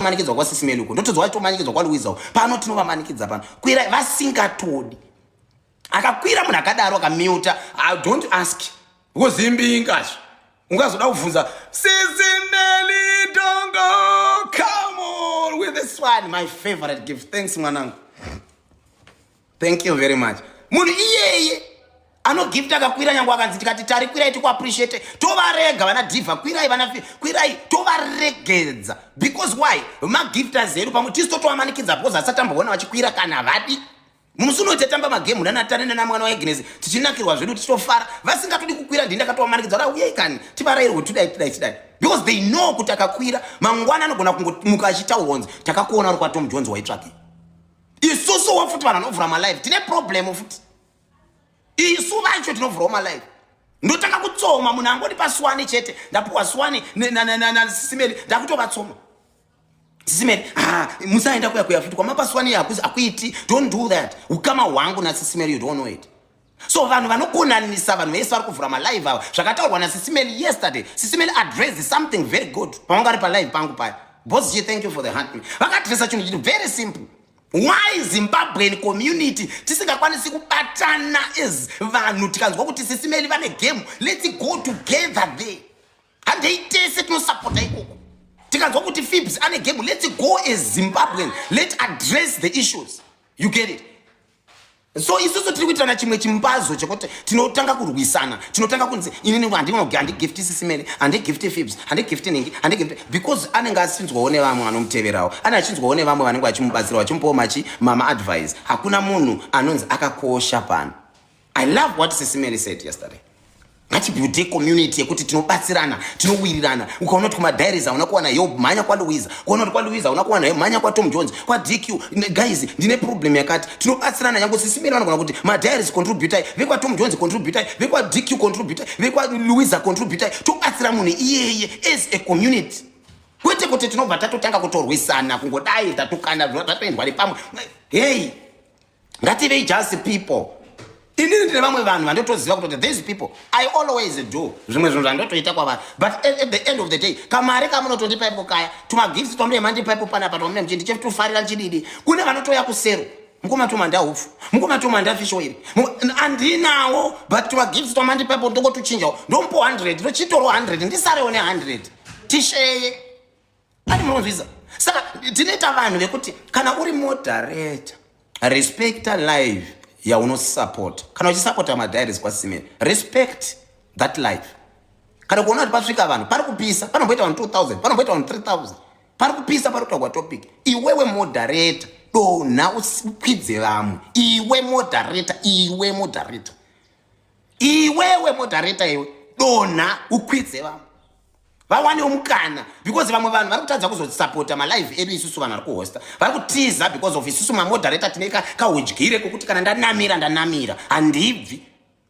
manikidzwa kwa Sisimeli uko ndotodzwa wacho manikidzwa kwa Louisa pano tinova manikidza pano kwira vasingatodi akakwira munhu akadaro akamuta. Don't ask because imbingacho ungazoda kuvunza Sisimeli Dongo, come on with this one, my favorite gift. Thanks mwanangu, thank you very much. Munhu iyeye anogifta akakwira nyangu akanzi tikati tari kwirai tikuappreciate tovarega vana diva kwirai vana kwirai tovaregedza because why magifters edu pamwe tisu totovamanikidza because asatamboona vachikwira kana vadi mumusuno tetamba magemu nanatarina namwana waEgnes tichinakirwa zvedu tichitofara vasingatodi kukwira ndinda katovamanikidza ra uyei kani tivarayirwe tidai because they know kuti akakwira mangwana anogona kungomuka achitaurwa kunzi takakuona uri kwaTom Jones waitsvake isusu wafuti vanhu vanovhura malive tine problem futi isu vacho tinovhura malive ndotanga kutsoma munhu angoti paswani chete ndapuwa swani na Sisimeli ndakutovatsoma Sisimeli musaenda kuya futi kwamapa swani akuiti. Don't do that. Ukama wangu na Sisimeli, you don't know it. So vanhu vanokonanisa vanhu vese vari kuvhura malive ava zvakataurwa naSisimeli yesterday. Sisimeli addressed something very good pamangari palive pangu paya. Boss G, thank you for the hand. Vakadressa chinhu chiti very simple. Why Zimbabwean community tisingakwanisi kubatana as vanhu tikanzwa kuti Sisimeli vane game, let's go together there and they tese tinosupport ikoko. Tikanzwa kuti Fibs ane game, let's go as Zimbabwean, let's address the issues. You get it? So isusu tiri kuitana chimwe chimbazo chekuti tinotanga kurwisana, tinotanga kunzi inini handi gift Sisimeli, handi gift Fibs, handi gift Ningi, handi gift because anenge asinzwawo nevamwe vanomuteverawo, anachinzwawo nevamwe vanenge vachimubatsira vachimupawo mama advice. Hakuna munhu anonzi akakosha pano. I love what Sisimeli said yesterday. Ngatibuilde community yekuti tinobatsirana, tinowirirana. Ukaona kuti kumadiaries hauna kuwana Yob manya kwa Louisa, ukaona kuti kwa Louisa hauna kuwana manya kwa Tom Jones, kwa DQ guys ndine problem yakati tinobatsirana. Yango Sisimeli vanogona kuti madiaries contribute, vekwa Tom Jones contribute, vekwa DQ contribute, vekwa Louisa contribute, tobatsira munhu iyeye as a community. Kwete kuti tinobva tatotanga kutorwisana kungodai tatukana tatoendwa pamwe. Hey, ngative just people. Inini ndine vamwe vanhu vandotoziva kuti these people I always do zvimwe zvinhu zvandotoita kwavanhu, but at the end of the day kamari kamunotondipa ipo kaya tumagifts twamunemandipa ipo panapa pamune mchindi chetofarira nchididi kune vanotoya kusero mukomatuma ndahufu mukomatuma ndafishoiri andinawo but tumagifts twamandipa ipo ndongotuchinjawo ndompo 100 ndochitoro 100 ndisarewo ne100 tisheye ani munozviza. Saka tinoita vanhu vekuti kana uri moderator respecta live yaunosupport. Kana uchisupporta madiaries kwa Sisimeli, respect that life. Kana kuona kuti pasvika vanhu pari kupisa, panomboita vanhu 2000, panomboita vanhu 3000, pari kupisa pari kutaurwa topic. Iwewe moderator dona ukwidze vamwe. Iwewe moderator iwe dona ukwidze vamwe vawane umukana because vamwe vanhu vari kutadza kuzosupporta malive edu isusu vanhu vari kuhosta vari kutiza because of isusu mamoderator tineka kahudyire kokuti kana ndanamira handibvi.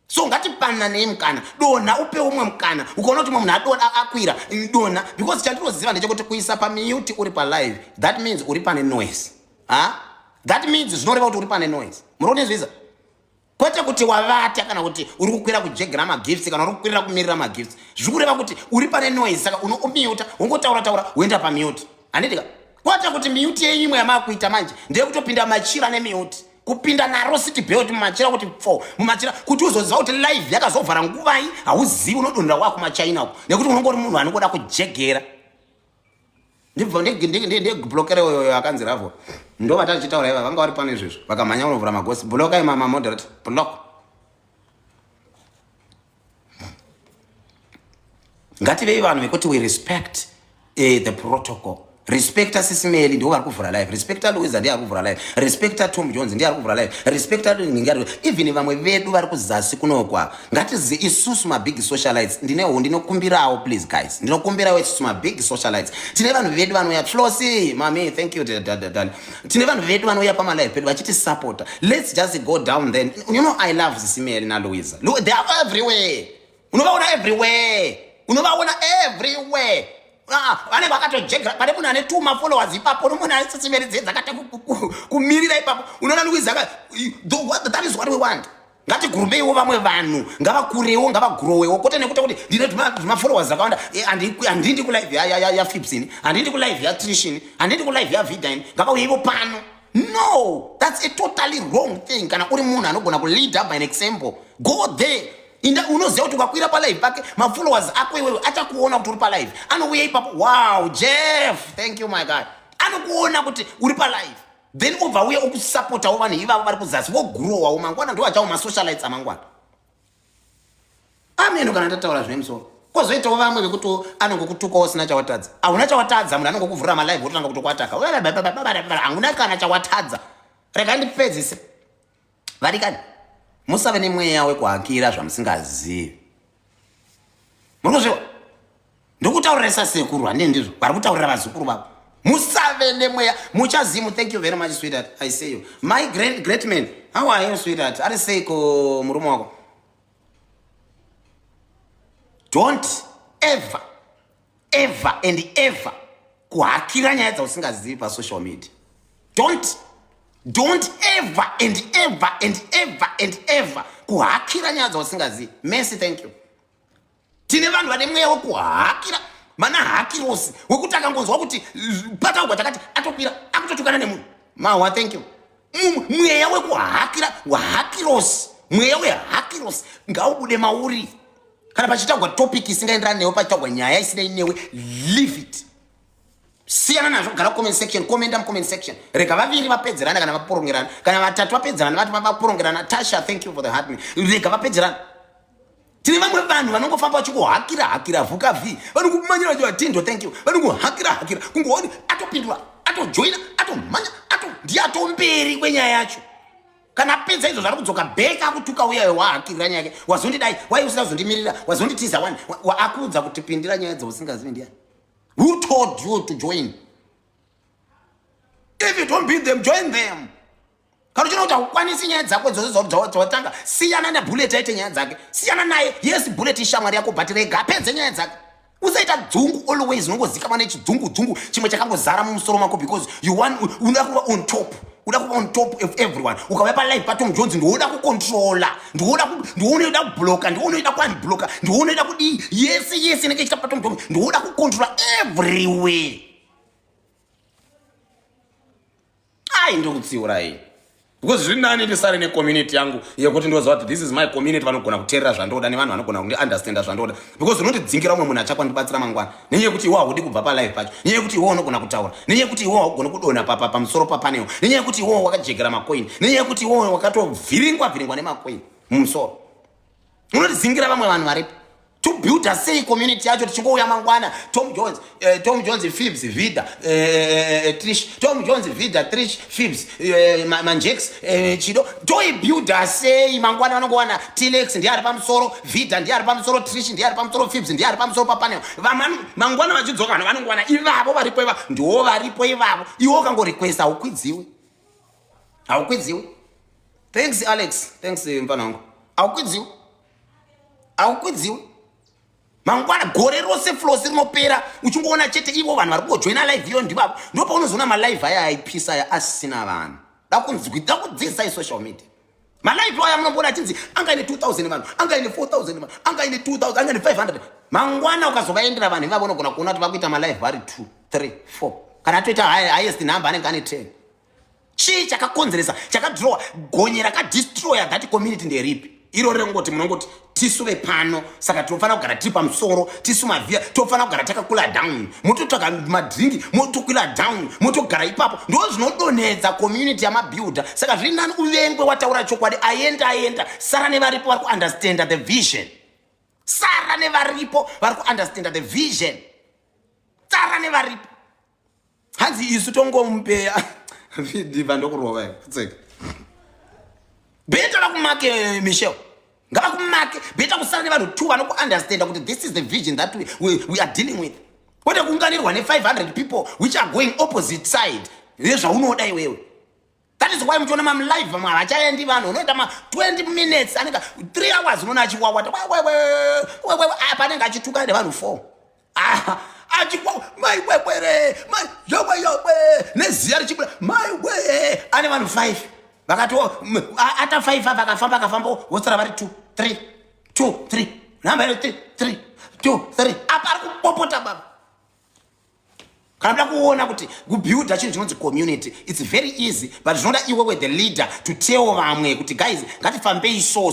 So ngatipanane mukana dona upe umwe mukana. Ukaona kuti munhu adona akwira dona because chandinoziva ndechekuti kuisa pamute uri palive that means uri pane noise. That means zvinoreva kuti uri pane noise. Muronezvisa kwete kuti wavata kana kuti uri kukwira kujegira magifts kana uri kukwirira kumirira magifts. Zvikureva kuti uri pane noise saka unomute ungotaura woenda pamute. Handidika kwete kuti mute yeimwe yamakuita manje ndeye kutopinda machira nemute kupinda naro city belt mumachira kuti 4 mumachira kuti uzoziva kuti live yakazovhara nguvai hauzivi unodonhera wako machina uko nekuti unongori munhu anongoda kujegera. Ndibhlokere oyo akanzi Ravo ndo vatachitaura iva vanga vari pane izvezvo vakamhanya unovhura magosi blokai mama moderate block. Ngativei vanhu vekuti we respect the protocol. Respecta Sisimeli ndiwo vari kuvhura live, respecta Louisa ndiye ari kuvhura live, respecta Tom Jones ndiye ari kuvhura live, respecta Ningi, even vamwe vedu vari kuzasi kunokwa. Ngatizi isusu mabig socialites ndinokumbirawo please guys, ndinokumbirawo isusu mabig socialites. Tine vanhu vedu vanouya Flossy mami thank you dad. Tine vanhu vedu vanouya pamalive pedu vachiti supporta. Let's just go down then. You know I love Sisimeli na Louisa. They are everywhere. Unovaona everywhere. Vane vakatojegera pane munhu ane 2 followers ipapo nomunhu ane Sisimeli dzakata kumirira ipapo. Unoona Louisa that is what we want. ngatigurumeiwo vamwe vanhu ngavakurewo ngavagrowewo kwete nekuti kuti ndine mafollowers akawanda handindi kulive yaFibsini handindi kulive yaTrishini handindi kulive yaVidine ngavauyewo pano. No, that's a totally wrong thing. Kana uri munhu anogona kulead up by an example, go there. Unoziva kuti ukakwira palive pake mafollowers ako iwewe achakuona kuti uri palive, anouya ipapo, wow Jeff, thank you my God, anokuona kuti uri palive, then obva uye okusupportawo vanhu ivavo vari kuzasi vogrowawo mangwana ndiwo achawo masocialites amangwana. Ameno kana ndataura zvine musoro kozoitawo vamwe vekuti anongokutukawo usina chawatadza. Hauna chawatadza, munhu anongokuvhurira malive wototanga kutokwataka, hauna kana chawatadza. Rega ndipedzise varikani, musave nemweya wekuhakira zvamusingazivi. Muri kuzviwa ndokutaurira sekuru, handii ndizvo vari kutaurira vazukuru vavo. Musave nemweya muchazimu. Thank you very much sweetheart, I see you my great man. How are you sweetheart? Ari seiko murume wako? Don't ever and ever kuhakira nyaya dzausingazivi pasocial media. Don't ever and ever kuhakira nyaya dzausingazivi. Mercy, thank you. Tine vanhu vane mweya wekuhakira, mana hakirosi wekuti akangonzwa kuti patauka takati atopira akutotukana nemunhu. Mawa, thank you. Mweya wekuhakira, wahakirosi, mweya wehakirosi ngaubude mauri. Kana pachitagwa topic isingaenderani newe, pachitagwa nyaya isina newe, leave it. Siyana nazvo, gara comment section, comment section. Rega vaviri vapedzerana kana vaporongerana, kana vatatu vapedzerana vaporongerana. Tasha, thank you for the heart me. Rega vapedzerana. Tine vamwe vanhu vanongofamba vachikuhakira vhuka vhi. Vanongomanyira vachivatindo, thank you. Vanongohakira kungooni atopindura, atojoina, atomanya, ndiye atomberi kwenyaya yacho. Kana apedza izvo zvari kudzoka back akutuka uya wahakirira nyaya yake. Wazondidai, wai usina kuzondimirira, wazonditiza wani, akuudza kuti pindira nyaya dzausingazivi ndiani. Who told you to join? If you don't beat them, join them. Kana uchina kuti hakukwanisi nyaya dzako dzawatanga, siyana naBullet aite nyaya dzake. Siyana naye, yes Bullet ishamwari yako but rega apedze nyaya dzake. Usaita dzungu always, unongozikama nechidzungu chimwe chakangozara mumusoro mako because you want unoda kuva on top. Unoda kuva on top of everyone. Ukauya palive paTom Jones ndoda kucontrola, ndoda kubloka, ndoda kuunblocka, ndoda kudii. Yes inenge ichita paTom Jones, ndoda kucontrola everywhere. Ai ndokutsiura hii. Because zvinani ndisare necommunity yangu yekuti ndoziva kuti this is my community, vanogona kuteerera zvandoda nevanhu vanogona kundiunderstanda zvandoda. Because unondidzingira umwe munhu achakwandibatsira mangwana. Nenyaya yekuti iwe haudi kubva palive pacho. Nenyaya yekuti iwe unogona kutaura. Nenyaya yekuti iwe haugoni kudonha pamusoro papanel. Nenyaya yekuti iwe wakajekera macoin. Nenyaya yekuti iwe wakatovhiringwa nemacoin mumusoro. Unondidzingira vamwe vanhu varipo. To build a say community yacho tichingouya mangwana. Tom Jones Fibs Vida Trish, Tom Jones Vida Trish Fibs Manjex Chido toy build a say mangwana vanongowana. Tilex ndiye ari pamusoro, Vida ndiye ari pamusoro, Trish ndiye ari pamusoro, Fibs ndiye ari pamusoro papanel. Mangwana vachidzoka vanhu vanongwana ivavo varipo ivavo ndiwo varipo ivavo. Iwo kangorequesta haukwidziwi. Thanks Alex, thanks mfana wangu. Haukwidziwi. Mangwana gore rose flows rinopera uchingoona chete ivo vanhu vari kujoina live iyo ndivavo. Ndipo unozoona malive aya aipisa aya asina vanhu. Dakudzidzisa isocial media. Malive aya munombona achinzi anga ine 2000 vanhu, anga ine 4000 vanhu, anga ine 2000, anga ine 500. Mangwana ukazovaendera vanhu ivavo unogona kuona kuti vakuita malive vari 2, 3, 4. Kana toita highest number anenge ane 10. Chii chakakonzeresa, chakadhirowa gonye rakadestroya that community nderipi? Iro rengoti munongoti tisu vepano, saka tinofanira kugara tiri pamusoro, tisu mavhiya tinofanira kugara takakula down, mototsvaga madringi motokwira down, motogara ipapo. Ndo zvinodonhedza community yamabuilder. Saka zviri nani uvengwe wataura chokwadi, aenda sara nevaripo vari kuunderstanda the vision. Sara nevaripo vari kuunderstanda the vision. Sara nevaripo. Hanzi isu tongompeya ndiva ndokurova kutseka. Beta vakumake Michelle. Ngavakumake beta kusara nevanhu 2 vanokuunderstanda kuti this is the vision that we are dealing with. Kwete kuunganirwa ne500 people which are going opposite side. Nezvaunoda iwewe. That is why muchiona mamlive vamwe havachaendi vanhu. Unoita ma 20 minutes anenge 3 hours unoona achiwawata. Apa anenge achituka nevanhu 4. Achikwa my wewe neziya richibula my way ane vanhu 5. vakati ata 5 akafamba wosara vari 2 3 2 3 namba 3 3 2 3 apa ari kupopota baba. Kana mda kuona kuti kubuilda chinhu chinonzi community, it's very easy, but zvinoda iwe with the leader to tell vamwe kuti guys ngatifambei so.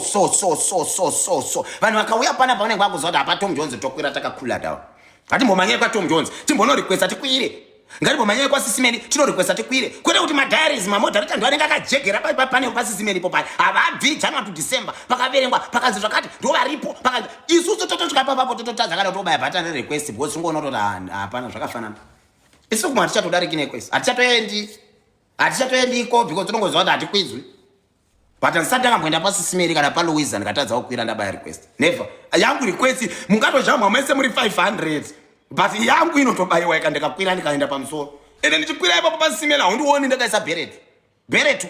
Vanhu vakauya panapa vanenge vakuziva kuti apa Tom Jones tokwira takakula dawa. Ngatimbomanyai kwa Tom Jones, timbonorequesta tikwire. Ngatimbomanyai kwa Sisimeni, tinorequesta tikwire. Kwete kuti madiaries mamoderate ndo anenge akajegera pane paSisimeni ipo pale. Ababvi January to December pakaverengwa pakanzi zvakati ndo varipo pakanzi isusu totosvika papapo tototadza kana tobaya button request because tingoona kuti hapana zvakafanana. Isi kumwe hatichatodariki nequest. Hatichatoendiko because tinongoziva kuti hatikwizwi. But ndisati ndakamboenda paSisimeni kana paLouisa ndikatadza kukwira ndabaya request. Never. Yangu request mungatozvamwa mese muri 500. But yangu inotobayiwa ikandikakwira ndikaenda pamusoro. Ende ndichikwira ipapo paSisimeni haundioni ndakaisa beret.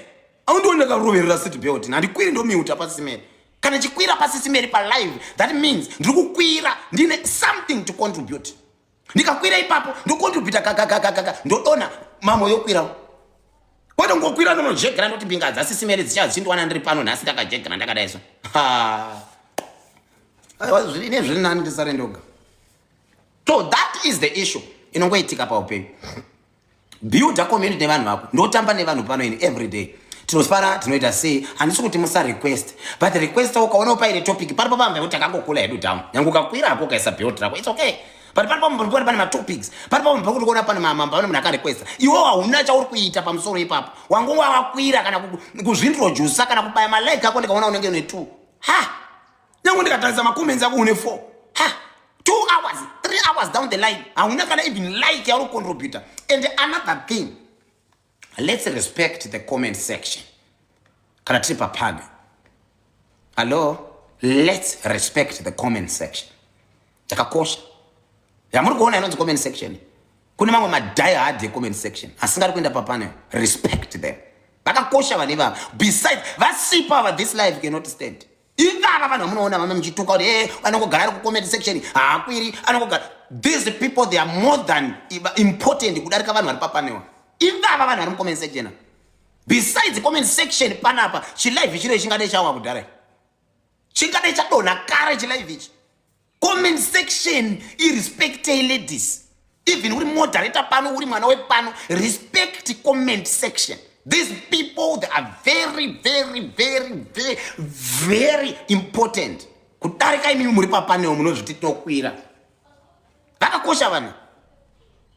Haundioni ndakaroverera seat belt. Handikwiri ndomiuta paSisimeni. Kana chikwira paSisimeni palive, that means ndiri kukwira ndine something to contribute. Ndikakwira ipapo ndocontribute ndodona mamo yokwira. Kwete ngokwira ndonojegera ndoti mbinga dzaSisimeni dzichazindwana ndiri pano nhasi ndakajegera ndakadaiso. Zvine zviri nani ndisare ndoga. So that is the issue inongoitika paupenyu. Build a community nevanhu vako. Ndotamba nevanhu pano in every day. Tinoswara tinoita sei, handisi kuti musa request, but request ukaona upaine topic paripo pamba kuti takangokula hedu down. Nyangu ukakwira hapo ukaisa build rako, it's okay. But paripo mbona pane matopics, paripo mbona kuti kuona pane mamba munhu akarequesta. Iwo hauna chauri kuita pamusoro ipapo. Wangu wakwira kana kuzvintroduce kana kubaya malike ako ndikaona unenge une 2. Nyangu ndikatarisa macomments ako une 4. 2 hours, 3 hours down the line. Hauna kana even like yauri contributor. And another thing, let's respect the comment section. Kana tripa pane. Hello? Let's respect the comment section. Takakosha. Yamuri kuona inonzi comment section. Kune mamwe madie hard comment section. Asingari kuenda papane. Respect them. Takakosha vaneva. Besides, vasipa over this life cannot stand. Ivava vanhu munoona vamwe mchituka kuti vanongogara ku comment section. Hakwiri anongogara. These people, they are more than important kudarika vanhu vari papanewa. Ivava vanhu vari mu comment section. Besides comment section panapa, chilive chiro chingade chawa kudhara. Chingade chadona kare chilive ichi. Comment section irrespecte ladies. Even uri moderator pano uri mwana wepano, respect comment section. These people, they are very important. Kudarika imi muri papanewa munozviti tinokwira. Vakakosha vanhu.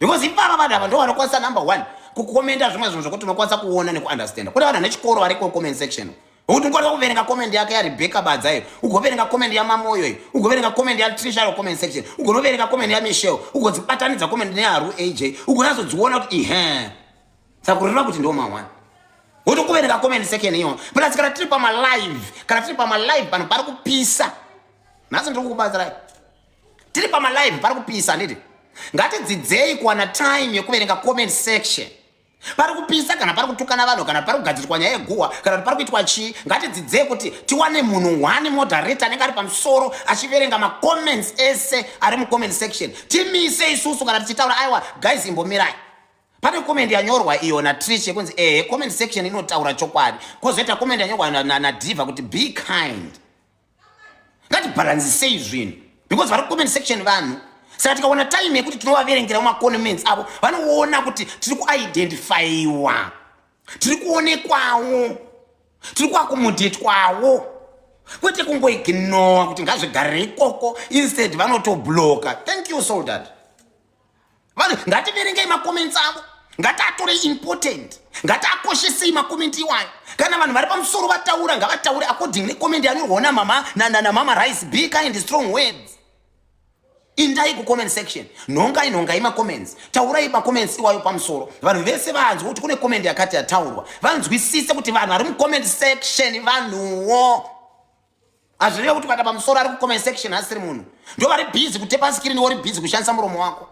Because ipava vanhu ava ndo vanokwanisa number 1 kukomenda zvimwe zvinhu zvokuti unokwanisa kuona nekuunderstanda. Kune vanhu nechikoro vari comment section. Ukuthi ungakwanisa kuverenga comment yake ya Rebecca Badzayo, ugoverenga comment ya Mamoyo, ugoverenga comment ya Trisha ro comment section, ugoverenga comment ya Michelle, ugodzibatanidza comment ne Haru AJ, ugonazodziona kuti sakurira kuti ndo mama. Kuti kuverenga comment section iyo. Plus kana tripa ma live pano pari kupisa. Nasi ndiri kukubatsira. Tripa ma live pari kupisa nditi. Ngatidzidzei kuwana time yekuverenga comment section. Pari kupisa kana pari kutukana vanhu kana pari kugadzirwa nyaya yeguwa kana pari kuitwa chi, ngatidzidzei kuti tiwane munhu wani moderator anenge ari pamusoro achiverenga ma comments ese ari mu comment section. Timise isusu kana tichitaura aiwa guys imbomirai. Pane comment yanyorwa iyo na Trish yekunzi comment section inotaura chokwadi. Kozoita comment yanyorwa na Diva kuti be kind. Ngatibalance zvinhu because vari comment section vanhu. Saka tikaona time yekuti tinovaverengera ma comments avo vanoona kuti tiri kuidentifyiwa, tiri kuonekwawo, tiri kuakomodetwawo, kwete kungoignore kuti ngazvigare ikoko instead vanotobloka. Thank you so dad. Vanhu ngativerengei ma comments avo, ngatiatore important, ngatiakoshesei ma comment iwayo. Kana vanhu vari pamusoro vataura ngavataure according ne comment yanyorwa mama na mama Rice, be kind, strong words. Indai ku comment section. Nonga ima comments. Taurai pa comments iwayo pamusoro. Vanhu vese vanzwa kuti kune comment yakati yataurwa. Vanzwisise kuti vanhu vari mu comment section vanhuwo. Azvirevi kuti ukata pamusoro ari ku comment section asiri munhu. Ndo vari busy kutepa screen wori busy kushandisa muromo wako.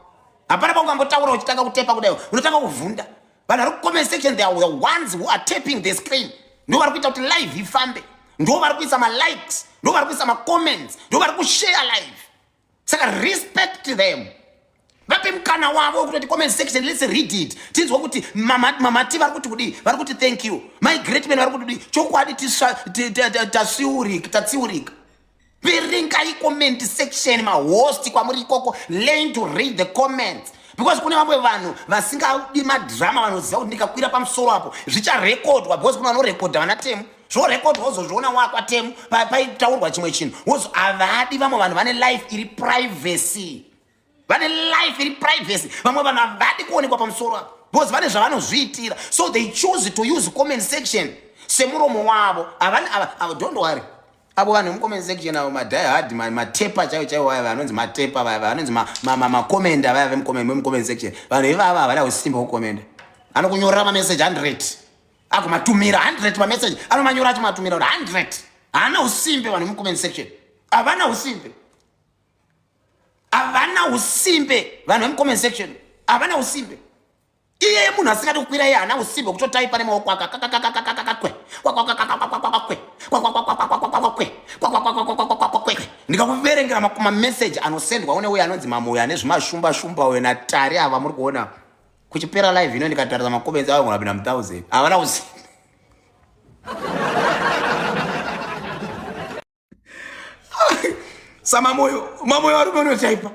Hapana pangambotaura uchitanga kutepa kudai. Unotanga kuvhunda. Vanhu vari ku comment section, they are the ones who are tapping the screen. Ndo vari kuita kuti live ifambe. Ndo vari kuisa ma likes. Ndo vari kuisa ma comments. Ndo vari ku share live. Saka respect them. vape mukana wavo kuti comment section, let's read it. Tinzwa kuti mamati vari kuti kudi, vari kuti thank you. My great men vari kuti chokwadi tatsiurika. Verengai comment section, mahost kwamuri ikoko, learn to read the comments. Because kune vamwe vanhu vasingadi madrama vanoziva kuti ndikakwira pamusoro apo zvicharekodwa, because kuna vanorekodha vana Temu. Zvorekodwa wozozviona wakwa Temu paitaurwa chimwe chinhu. Wozo avadi vamwe vanhu vane life iri privacy. Vane life iri privacy. Vamwe vanhu avadi kuonekwa pamusoro apo because vane zvavanozviitira. So they choose to use comment section semuromo wavo. Don't worry. Abo vanhu mucomment section avo madai hard matepa chaiwo vaya vanonzi matepa vaya vanonzi makomenda vaya vemucomment section. Vanhu ivava havana kusimba kukomenda. Anokunyorera mamessage 100. Akumatumira 100 mamessage. Anomanyora achimatumira 100. Haana usimbe vanhu mucomment section. Havana usimbe. Havana usimbe vanhu vemucomment section. Havana usimbe. Iye munhu asingadi kukwira iye haana usimbe kutotaipa nemaoko akakakakakakakakwe. Ndikakuverengera mamessage anosendwa une uye anonzi mamoyo ane zvimashumba uye natari ava muri kuona kuchipera live ino ndikatarisa makomenzi avo kunapinda 1000 havana usimbe. Samamoyo ari kunotaipa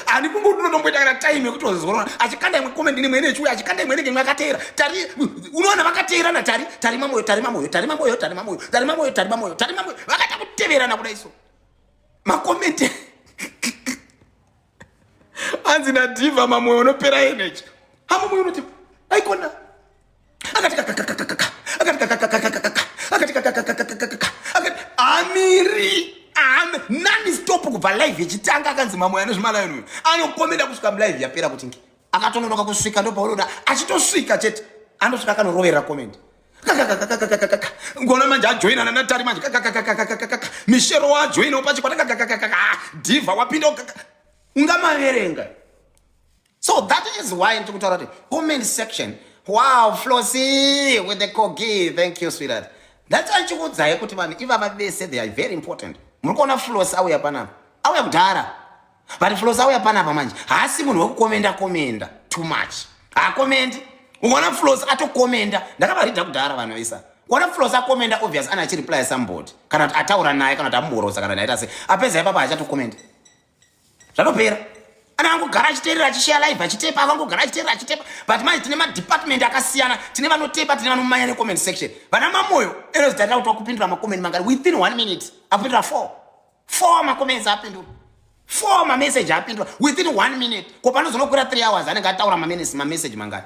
ani kumbotonomboita kana time yekutozorora achikanda imwe comment imwe nechuya achikanda imwe nenge mwakatera tari unoona vakatera na tari mamoyo vakata kuteverana kudai so makomenti anzi na diva mamoyo unopera energy mamoyo unoti aikona amiri nani stop kubva live ichitanga akanzi mamoyo anezvimalaino anokomenda kusvika mulive yapera kuti akatononoka kusvika ndopaunoda achitosvika chete andosvika akanorovera comment ngona manje ajoinana natari manje mishero wajoinawo pachikwata diva wapinda ungamaverenga. So that is why ndikutaura kuti comment section. Wow, Flossie with the corgi, thank you sweetheart. That's why chikudzai kuti vanhu ivava vese they are very important. Muri kuona Floss auya panapa auya kudhara, but Floss auya panapa manje haasi munhu wekukomenda too much. Haakomendi. Ukaona Floss atokomenda, ndakavarida kudhara vanhu vesa. Ukaona Floss akomenda obvious ana achireply somebody kana kuti ataura naye kana kuti amuhorosa kana ndaita sei apedza ipapa achatokomenda zvatopera. Ana angogara achiteerera achishare live achitepa akangogara achiteerera achitepa, but manje tine madepartment akasiyana, tine vanotepa tine vanomanya necomment section. Vana mamoyo enozitata kuti wakupindura macomment mangari within 1 minute apindura 4 macomments apindura 4 mamessage apindura within 1 minute. Ko panozonokwira 3 hours anenge ataura mamessage mangari.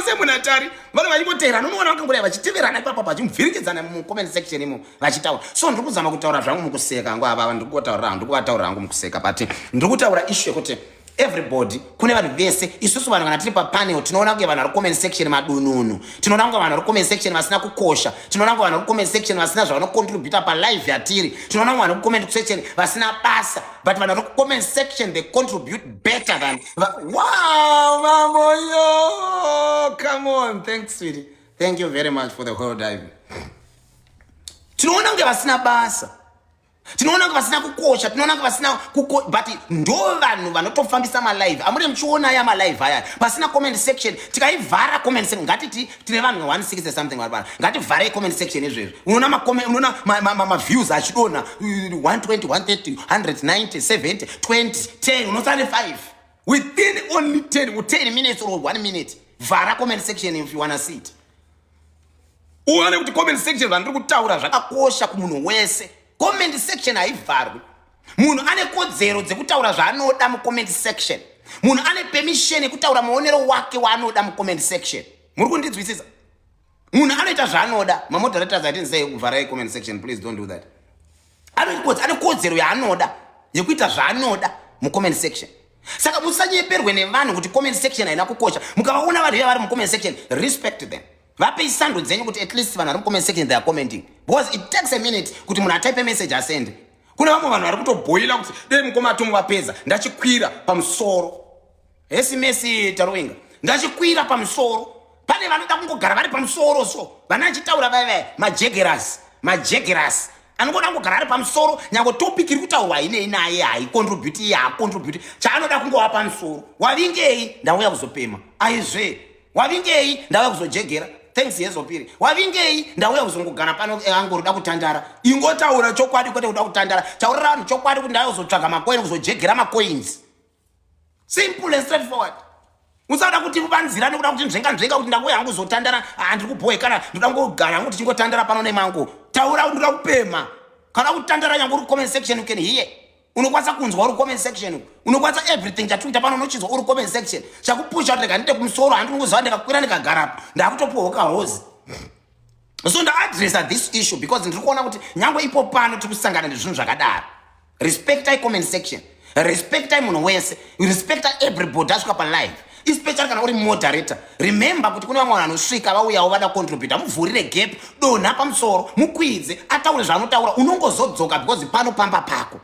Semu natari vanhu vachimboteera nomuona vakangoreva vachiteverana ipapa vachimuvhirikidzana mucomment section imo vachitaura. So ndiri kuzama kutaura zvangu mukuseka hangu ava ndiri kuvataura hangu mukuseka, but ndiri kutaura issue yekuti everybody kune vanhu vese isusu vanhu kana tiri papanel tinoona kunge vanhu vari comment section madununu, tinoona kunge vanhu vari comment section vasina kukosha, tinoona kunge vanhu vari comment section vasina zvavanocontributa palive yatiri, tinoona kunge vanhu vari comment section vasina basa, but vanhu vari comment section they contribute better than wow mamoyo. Come on, thanks sweetie, thank you very much for the whole dive. Tinoona kunge vasina basa, tinoona kuti vasina kukosha, tinoona kuti vasina but ndo vanhu vanotofambisa malive. Amuri muchiona aya malive aya pasina comment section. Tikaivhara comment section, ngatiti tine vanhu 160 something vari pano, ngativhare comment section izvezvo. Unoona maviews achidona 120 130 190 70 20 10 unosane 5 within only 10 minutes or 1 minute. Vhara comment section if you wanna see it. Uone kuti comment section vandiri kutaura zvakakosha kumunhu wese. Comment section haivharwi. Munhu ane kodzero dzekutaura zvaanoda mucomment section. Munhu ane permission yekutaura muonero wake waanoda mucomment section. Muri kundinzwisisa? Munhu anoita zvaanoda. Moderators I didn't say kuvhara comment section, please don't do that. Ane kodzero yaanoda yekuita zvaanoda mucomment section. Saka musanyeperwe nevanhu kuti comment section haina kukosha. Mukavaona vanhu vari mucomment section, respect them. Vape isando dzenyu kuti at least vanhu vari mucomment section they are commenting, because it takes a minute kuti munhu atype message asende. Kune vamwe vanhu vari kutobhoila kuti dei mukomatomu vapedza ndachikwira pamusoro esimesi tarowinga ndachikwira pamusoro. Pane vanoda kungogara vari pamusoro so vana achitaura vaya majegeras anongona kungogara ari pamusoro nyange topic iri kutaurwa inei naye haicontribute hacontribute chaanoda kungova pamusoro. Wavingei ndauya kuzopema aizve, wavingei ndauya kuzojegera thanks yezopiri, wavingei ndauya kuzongogara pano angorida kutandara. Ingotaura chokwadi kwete kuda kutandara, taurira vanhu chokwadi kuti ndauya kuzotsvaga makoini kuzojegera macoins. Simple and straightforward. Usada kuti vanzira nekuda kuti nzvenga kuti ndauya hangu kuzotandara handiri kuboye kana ndoda kungogara hangu tichingotandara pano nemangu. Taura kuti ndoda kupema. Kana kutandara nyange uri comment section you can hear. Unokwanisa kunzwa uri comment section. Unokwanisa everything chatikuita pano unochinzwa uri comment section. Chakupusha kuti ndikandite kumusoro handiri kungoziva ndikakwira ndikagara ndakutopohoka hozi. So nda-addressa this issue because ndiri kuona kuti nyange ipo pano tiri kusangana nezvinhu zvakadaro. Respectai comment section. Respectai munhu wese. Respectai everybody asvika palive. Especially kana uri moderator. Remember kuti kune vamwe vanhu vanosvika vauyawo vada contribute, muvhurire gap, donha pamusoro, mukwidze, ataure zvaanotaura, unongozodzoka because pano pamba pako.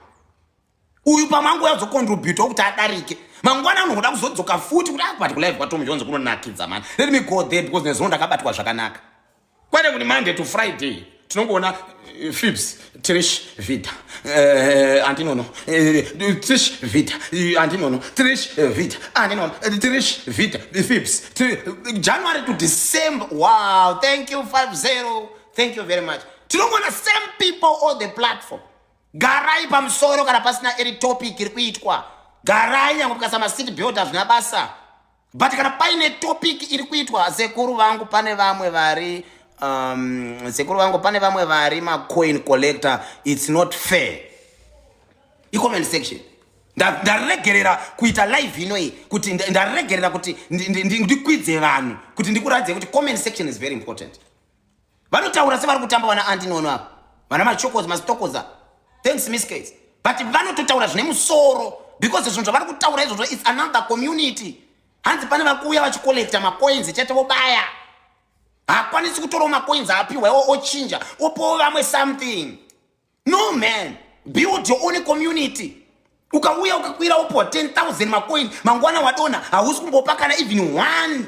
Uyu pamangu yazocontribute kuti adarike. Mangwana unoda kuzodzoka futi kuti akubati kulive kwaTom Jones kunonakidza man. Let me go there because nezvo ndakabatwa zvakanaka. Kwete kuti Monday to Friday tinongoona Fibs, Trish, Vita, Antinono, Trish, Vita, Antinono, Trish, Vita, Antinono, Trish, Vita, the Fibs, January to December. Wow, thank you 50. Thank you very much. Tinongoona same people on the platform. Garai pamusoro kana pasina eri topic iri kuitwa. Garai nyange mukasama city builders nabasa. But kana paine topic iri kuitwa sekuru vangu pane vamwe vari sekuru vangu pane vamwe vari macoin collector, it's not fair. I-comment section ndaregerera kuita live inoi kuti ndaregerera kuti ndikwidze vanhu kuti ndikuradze kuti comment section is very important. Vanotaura sevari kutamba vana Antinono apa, vana machokozi masitokoza. Thanks Miss Case. But vanototaura zvine musoro because zvinhu zvavari kutaura izvozvo it's another community. Hanzi pane vakuuya vachicollecta macoins chete vobaya. Hakwanisi kutora macoins apiwa ochinja opowo vamwe something. No man, build your own community. Ukauya ukakwira upo 10,000 macoin mangwana wadona hausi kumbopa kana even 1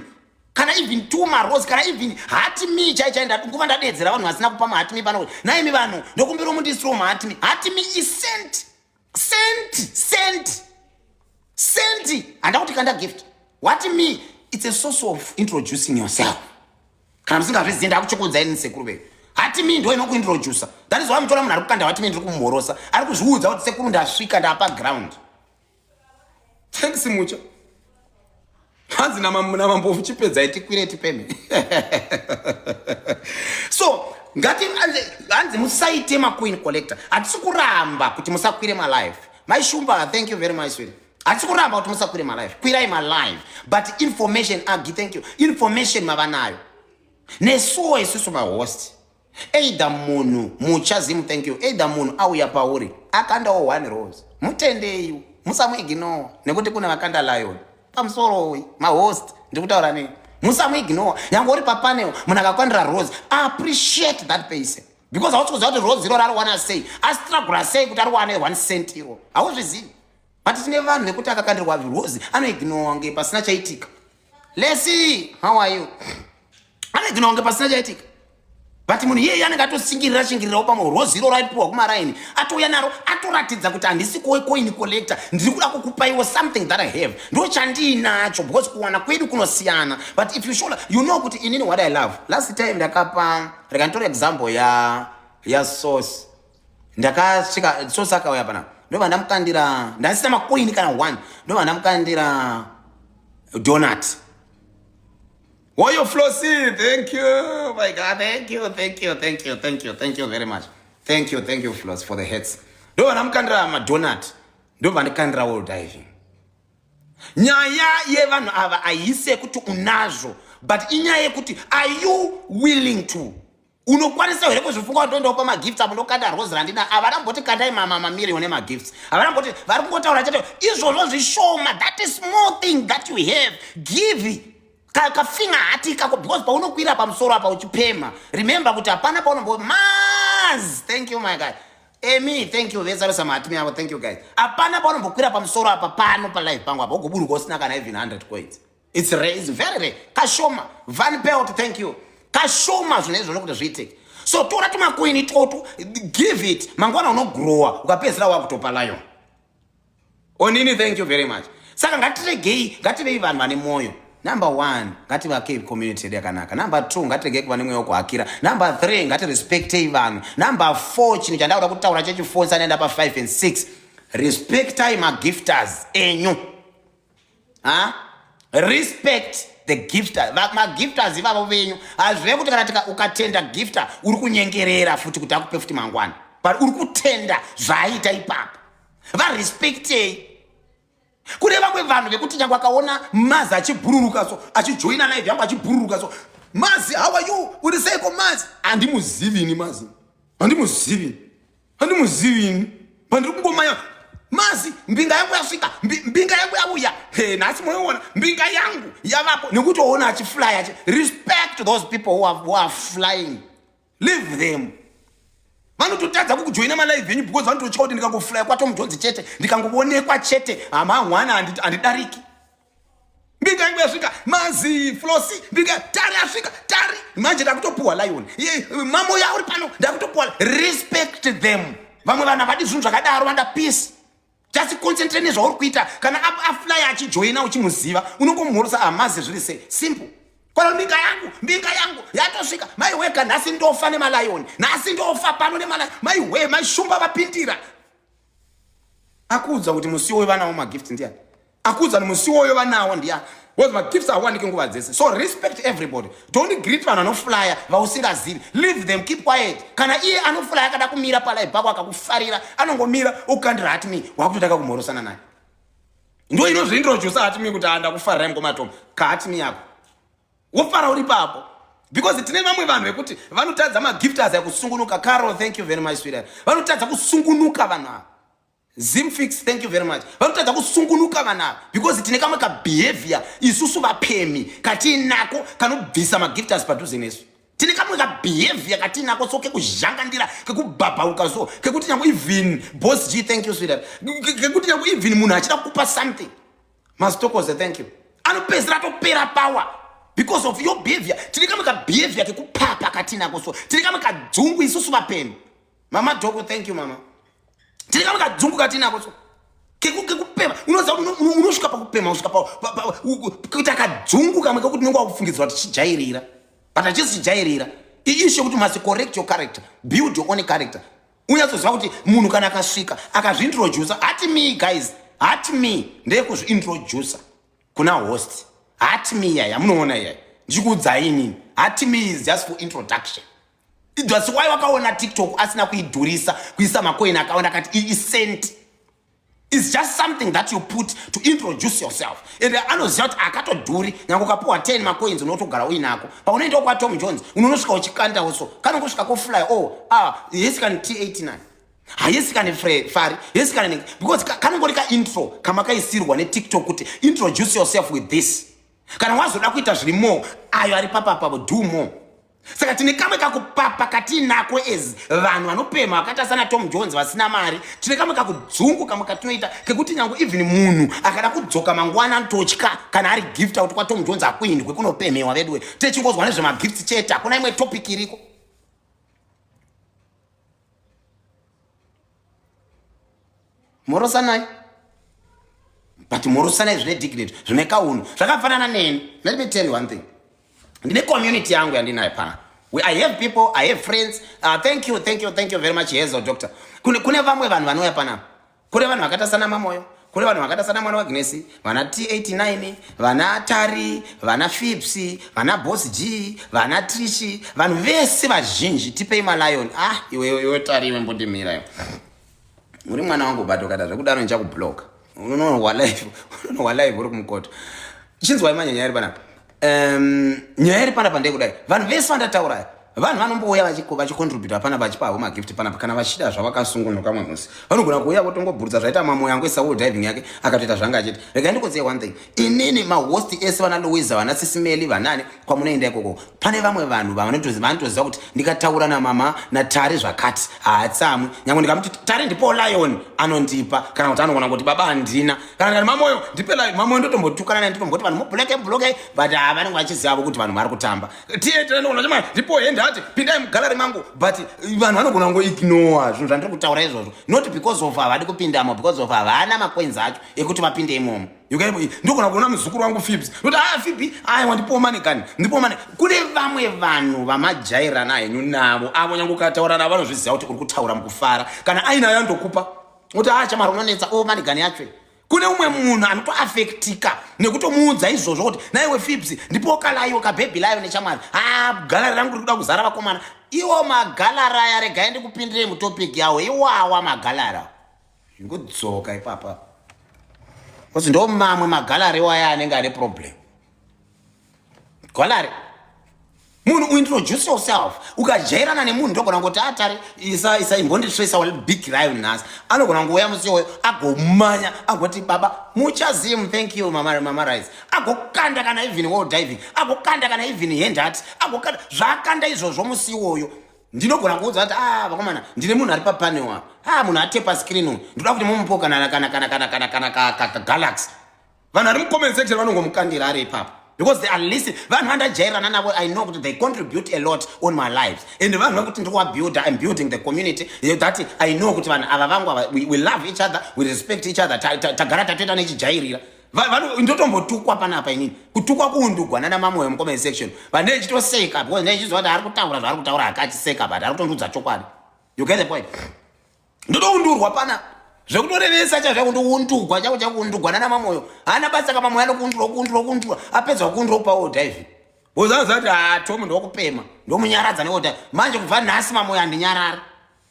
kana even 2 maros kana even hati mi chaichaenda nguva ndadedzera vanhu vasina kupa mahati mi pano naimi vanhu ndokumbira mundisiro mahati mi is sent handa kuti kanda gift what me it's a source of introducing yourself. Kana musingazvizivi ndakuchokodzai nisekuru vedu hati mi ndo inokuintroducer. That is why mutora munhu ari kukanda hati mi ndiri kumhorosa ari kuzviudza kuti sekuru ndasvika ndapa ground. Thanks mucho. Hanzi namambofu chipedza itikwire tipeme. So ngati hanzi musaite macoin collector. Hatisi kuramba kuti musakwire malive. Maishumba, thank you very much sweetie. Hatisi kuramba kuti musakwire malive. Kwirai malive. But information agi, thank you. Information mavanayo. Nesuwo isusu mahost. Either munhu muchazimu, thank you. Either munhu auya pauri akandawo 1 rose. Mutendeyo. Musamuignore nekuti kuna vakanda lion. Pamusoro mahost ndikutaura nei. Musamuignore. Nyange uri papanel munhu akakwandira rose, appreciate that person. Because hausi kuziva kuti rose iro rari wana sei. Astruggle sei kuti ari wane 1 cent iro. Hauzvizivi. But tine vanhu vekuti akakandirwa rose anoignore nge pasina chaitika. Lesi, how are you? Anoignore nge pasina chaitika. But munhu yeye anenge atosingirira pamwe rose iro raipiwa kumaraini atouya naro atoratidza kuti handisi coin collector, ndiri kuda kukupaiwo something that I have. Ndo chandinacho because kuwana kwedu kunosiyana. But if you show you know kuti inini what I love. Last time ndakapa rekantora example ya sauce. Ndakasvika sauce akauya pana. Ndo ndamukandira ndasina macoin kana 1. Ndo ndamukandira donut. Woyo Flossie, thank you. My God, thank you very much. Thank you Floss for the heads. Ndo vanamukandira madonut. Ndo vandikandira wall diving. Nyaya yevanhu ava aise kuti unazvo, but inyaya yekuti are you willing to? Unokwanisa here kuzvifunga kuti ndopa magifts apo ndokanda rose randina avaramboti kandai mamiliyoni magifts. Avaramboti vari kungotaura chete izvozvo zvishoma. That is small thing that you have. Give. Kafinga hati kako because paunokwira pamusoro apa uchipema. Remember kuti hapana paunombo Maz. Thank you my guy. Amy, thank you. Vesaro samatimi avo, thank you guys. Hapana paunombokwira pamusoro apa pano pa live pangu apa ugoburuka usina kana even 100 coins. It's very rare. Kashoma. Van Pelt, thank you. Kashoma zvinezvo nokuti zviitike. So tora tumakoini toto, give it. Mangwana unogrowa, ukapezera wakutopa lion. Onini, thank you very much. Saka ngatiregei, ngativei vanhu vane moyo. Number 1, ngativake community yakanaka. Number 2, ngatiregei kuva nemweya wekuhakira. Number 3, ngatirespectei vanhu. Number 4, chinhu chandauda kutaura chechifonsa naenda pa 5 and 6. Respectai magifters enyu. Respect the gifter. Magifters ivavo venyu. Hazvive kuti kana ukatenda gifter uri kunyengerera futi kuti akupe futi mangwana. But uri kutenda zvaaita ipapo. Varespectei. Kune vamwe vanhu vekuti nyange akaona Mazi achibhururuka so achijoina live yangu achibhururuka so Mazi, how are you? Uri seiko Mazi? Andimuzivi Mazi. Andimuzivi. Pandiri kungomaya Mazi, mbinga yangu yasvika, mbinga yangu yauya. Hey, nasi moyoona mbinga yangu yavapo. Nekuti waona achifly achi. Respect those people who are flying. Leave them. Vanototadza kukujoina malive yenyu because vanototya kuti ndikangofly kwaTom Jones chete, ndikangoonekwa chete, mwana handidariki. Mbinga yangu yasvika, Mazi, Flossi, mbinga tari yasvika, tari. Manje ndakutopuwa lion. Mamo ya uri pano, ndakutopuwa. Respect them. Vamwe vanhu havadi zvinhu zvakadaro, vanda peace. Just concentrate nezvauri kuita. Kana afly achijoina uchimuziva, unongomhorosa Mazi zviri sei. Simple. Kwa mbinga yangu yatosvika, maiweka nhasi ndofa nemalayoni, nhasi ndofa pano nemalayon, maiwe maishumba vapindira. Akuudza kuti musiwo wevanawo magift ndiani? Akuudza kuti musiwo wevanawo ndiani? Because magifts awanike nguva dzese. So respect everybody. Don't greet vanhu vanoflya vausingazivi. Leave them, keep quiet. Kana iye anoflya akada kumira palive pako akakufarira, anongomira ukandira hati me, wakutotaka kumhorosana naye. Ndo inozvintroduce hati me kuti anda kufarira ngomaTom. Kahati me yako. Wofara uri papo. Because tine vamwe vanhu vekuti vanotadza magifters yakusungunuka. Carol, thank you very much sweetheart. Vanotadza kusungunuka vanhu ava. Zimfix, thank you very much. Vanotadza kusungunuka vanhu ava because tine kamwe kabehavior isusu vapemi katinako kanobvisa magifters padhuze nesu. Tine kamwe kabehavior katinako so kekuzhangandira, kekubhabhauka so, kekuti nyangu even boss G, thank you sweetheart. Kekuti nyangu even munhu achida kupa something. Mastokoze, thank you. Anopezera topera power. Because of your behavior. Tine kamwe kabehavior kekupapa katinako so. Tine kamwe kadzungu isusu vapemi. Mama Dogo, thank you mama. Tine kamwe kadzungu katinako so. Kekupema. Unoza unosvika pakupema, usvika kuita kadzungu kamwe kekuti unenge wakufungidzwa kuti chijairira. But achisi chijairira. Iisho kuti must correct your character. Build your own character. Unyatsoziva kuti munhu kana akasvika akazvintroducer, hati me guys, hati me ndeyekuzvintroducer kuna host. Hati me yaya, munoona yaya. Ndikuudzai inini. Hati me is just for introduction. That's why wakaona TikTok asina kuidhurisa, kuisa macoin akaona kati isent. It's just something that you put to introduce yourself. And anoziva kuti akatodhuri, nyange ukapuwa 10 macoins unotogara uinako. Paunoenda kwaTom Jones, unonosvika uchikanda also. Kana ungosvika kufly, yes kani T89. Yes kani Fari, yes kani because kana ungorika intro kama kaisirwa neTikTok kuti introduce yourself with this. Kana wazoda kuita zviri more, ayo ari papa do more. Saka tine kamwe kakupapa katinako as vanhu vanopema vakaita sana Tom Jones vasina mari. Tine kamwe kakudzungu kamwe katinoita kekuti nyange even munhu akada kudzoka mangwana anototya kana ari gift out kwaTom Jones akuindwe kunopemewa vedwe. Techingozwa nezvemagifts chete, hakuna imwe topic iriko. Morosanai. But morosanai zvine dignity, zvine kaunhu. Zvakafanana neni. Let me tell you one thing. Ndine community yangu yandinayo pana. I have people, I have friends. Thank you very much. Yes, doctor. Kune vamwe vanhu vanouya pana. Kune vanhu vakaita sana Mamoyo, kune vanhu vakaita sana mwana waGnesi, vana T89, vana Tari, vana Fipsi, vana Boss G, vana Trishi, vanhu vese vazhinji tipei malion. Iwe Tari iwe mbondimira yo. Uri mwana wangu bato kada zvekudaro ndichakublock. Unonowa live uri kumkoto. Chinzwa imanya nyari pana. Nyaya iri panapa ndekudai vanhu vese vandataura vanhu vanombouya vachicontribute pana vachipawo magift pana kana vachida zvavakasungunuka mwemusi vanogona kuuya votongobhurutsa zvaita Mamoyo yangu esawo diving yake akatoita zvanga achiti rega ndikuziye one thing inini mahost ese vana Louisa vana Sisimeli vanani kwamunoenda ikoko pane vamwe vanhu vanotoziva kuti ndikataura namama naTari zvakati haatsamwi nyange ndikamuti Tari ndipo lion anondipa kana kuti anogona kuti baba handina kana ngati Mamoyo ndipe lion Mamoyo ndotombotukana naye nditomboti vanhu mubloke but vanenge vachiziva kuti vanhu vari kutamba tiye tinogona chama ndipo enda ati pindai mugallery mangu, but vanhu vanogona kungoignore zvinhu zvandiri kutaura izvozvo, not because of havadi kupindamo, because of havana makwenzi acho ekuti vapinde imomo. Ndogona kuona muzukuru wangu Fibs kuti Fibi wandipowo mani kani, ndipowo mani. Kune vamwe vanhu vamajairana henyu navo avo nyange ukataura navo vanozviziva kuti uri kutaura mukufara, kana aina yandokupa kuti chamari unonetsa mani gani yacho. Kune umwe munhu anotoafektika nekutomuudza izvozvo kuti naiwe Fibs ndipo kalaiwo kabhebhi layo nechamwari, galari rangu rikuda kuzara vakomana. Iwo magalara aya regai ndikupindire mutopic yawo, iwawa magalara zvingodzoka ipapa, kuti ndo mamwe magalari waya anenge ane problem. Galari munhu uintroduce yourself, ukajairana nemunhu ndogona kuti atari isa imbonditrace our big lion nhasi, anogona ngouya musi iwoyo agomanya agoti baba muchazim, thank you mama Rice, agokanda kana even wall diving, agokanda kana even hand art, agokanda zvakanda izvozvo musi iwoyo. Ndinogona kuudza kuti vakomana ndine munhu ari papanewa, munhu atepa screen, ndoda kuti mumupo kana Galaxy. Vanhu ari mucomment section vanongomukandira ari ipapo, because they are listening. Vanhu vandajairana navo, I know that they contribute a lot on my lives, and vanhu vakuti ndikuvabuilda, I'm building the community that I know kuti vanhu ava vangu we love each other, we respect each other, tagara tatoita nechijairira. Vanhu ndotombotukwa panapa inini, kutukwa kuundugwana namamoyo mucomment section, vanhu nechitoseka because nechizwa kuti ari kutaura zvaari kutaura akachiseka, but ari kutondudza chokwadi. You get the point? Ndotoundurwa panapa zvekutorevesa chazvakundoundugwa chako chakuundugwana namamoyo, hana basa kamamoyo anokuundurwa apedza kuundurwa pawo diving. Bozaza kuti Tom ndokupema ndomunyaradza newo diving. Manje kubva nhasi mamoyo andinyarara,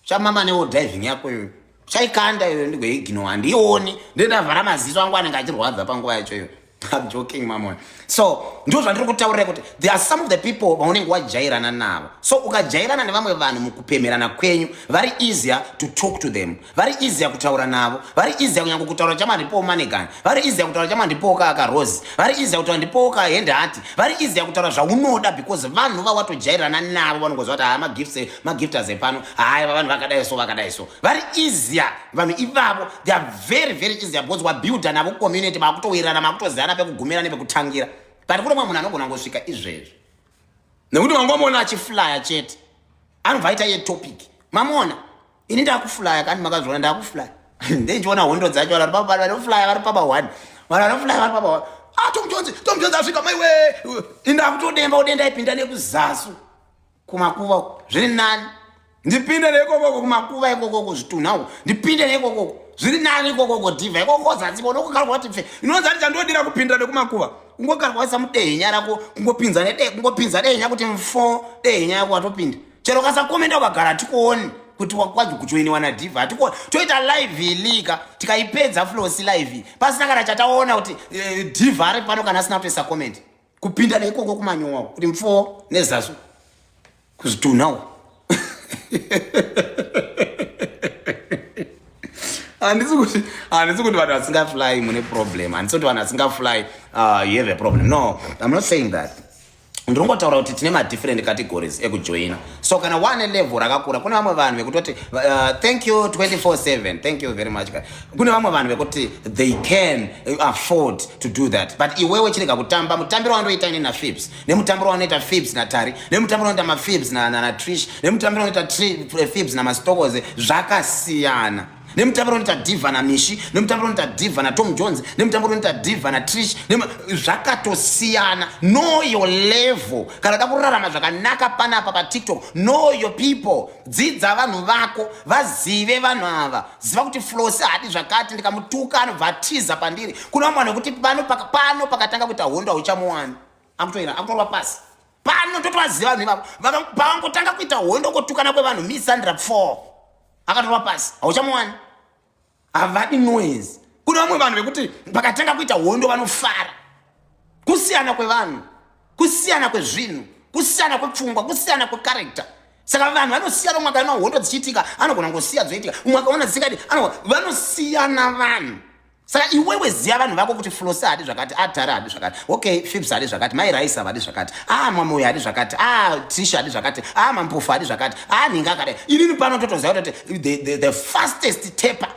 chamama newo diving yako iyoyo chaikanda iyoyo ndigoignore, handioni, ndendavhara maziso angu anenge achirwadza panguva yacho iyoyo. I'm joking mamoyo. So ndo zvandiri kutaurira kuti there are some of the people vaunenge wajairana navo, so ukajairana nevamwe vanhu mukupemerana kwenyu, very easier to talk to them, very easier kutaura navo, very easier kunyange kutaura chama ndipo Manegan, very easier kutaura chama ndipo ka Rose, very easier kutaura ndipo ka Hendati, very easier kutaura zvaunoda, because vanhu vawatojairana navo vanongozva kuti magifters epano vanhu vakadai so very easier. Vanhu ivavo they are very very easier because wabuilda navo community, makutowirana makutozana pekugumira nepekutangira. But kune munhu anogona ngosvika izvezvi nekuti wangomona achiflya chete anobvaita ye topic. Mamona ini ndakuflya kandi makazviona ndakuflya ndenjiona hondo dzacho vanoflya vari papa 1 vanoflya vari papa 1 Tom Jones asvika maiwe indakutodemba udenda ipinda nekuzasu kumakuva zviri nani, ndipinde nekokoko kumakuva ikokoko zvitunhawo, ndipinde nekokoko zviri nani ikokoko dhivha ikokoko zasi nokugarwa kuti pfe inonzi ati chandodira kupinda nekumakuva ungogarwa samudehenya rako kungopinza dehenya kuti mfo dehenya yako watopinda. Chero kasakomenda ukagara tikuoni kuti wakwazi kujoiniwa nadhivha, atikuoni toita live ilika tikaipedza flows live pasina kana chataona kuti dhivha ari pano kana asina kutoisa comment kupinda neikoko kumanyowa kuti mfo nezasu kuzvitunhawo. Handisi kuti vanhu vasingafly mune problem, handisi kuti vanhu vasingafly you have a problem. No, I'm not saying that. Ndinongotaura kuti tine madifferent categories ekujoina, so kana one level rakakura kune vamwe vanhu vekutoti thank you 24/7, thank you very much. Kune vamwe vanhu vekuti they can afford to do that, but iwewe chirega kutamba mutambiro wandoita ini naFibs, nemutambiro wanoita Fibs natari, nemutambiro wanoita maFibs na Trish, nemutambiro wanoita Fibs namastokoze zvakasiyana, nemutambiro unoita Diva na Mishi, nemutambiro unoita Diva na Tom Jones, nemutambiro unoita Diva na Trish, zvakatosiyana. Know your level. Kana da kurarama zvakanaka panapa pa TikTok, know your people. Dzidza vanhu vako, vazive vanhu ava. Ziva kuti flows hadi zvakati ndikamutuka anobvatiza pandiri. Kuna mwana kuti pano pakatanga kuita hondo uchamuwani. Akutorwa pasi. Pano totovaziva vanhu ivavo. Pavangotanga kuita hondo kotukana kwevanhu misandra 4. Akatorwa pasi hauchamuwani, havadi noise. Kuna vamwe vanhu vekuti pakatanga kuita hondo vanofara. Kusiyana kwevanhu, kusiyana kwezvinhu, kusiyana kwepfungwa, kusiyana kwecharacter. Saka vanhu vanosiyana, umwe akaona hondo dzichiitika anogona ngosiya dzoitika, umwe akaona dzikadi vanosiyana vanhu. Saka iwewe ziya vanhu vako kuti flows hadi zvakati, Tara hadi zvakati, okay Fibs hadi zvakati, Mai Rice hadi zvakati, Mamoyo hadi zvakati, Tisha hadi zvakati, Mampofu hadi zvakati, Ninga akadai. Inini pano totoziva kuti the fastest taper,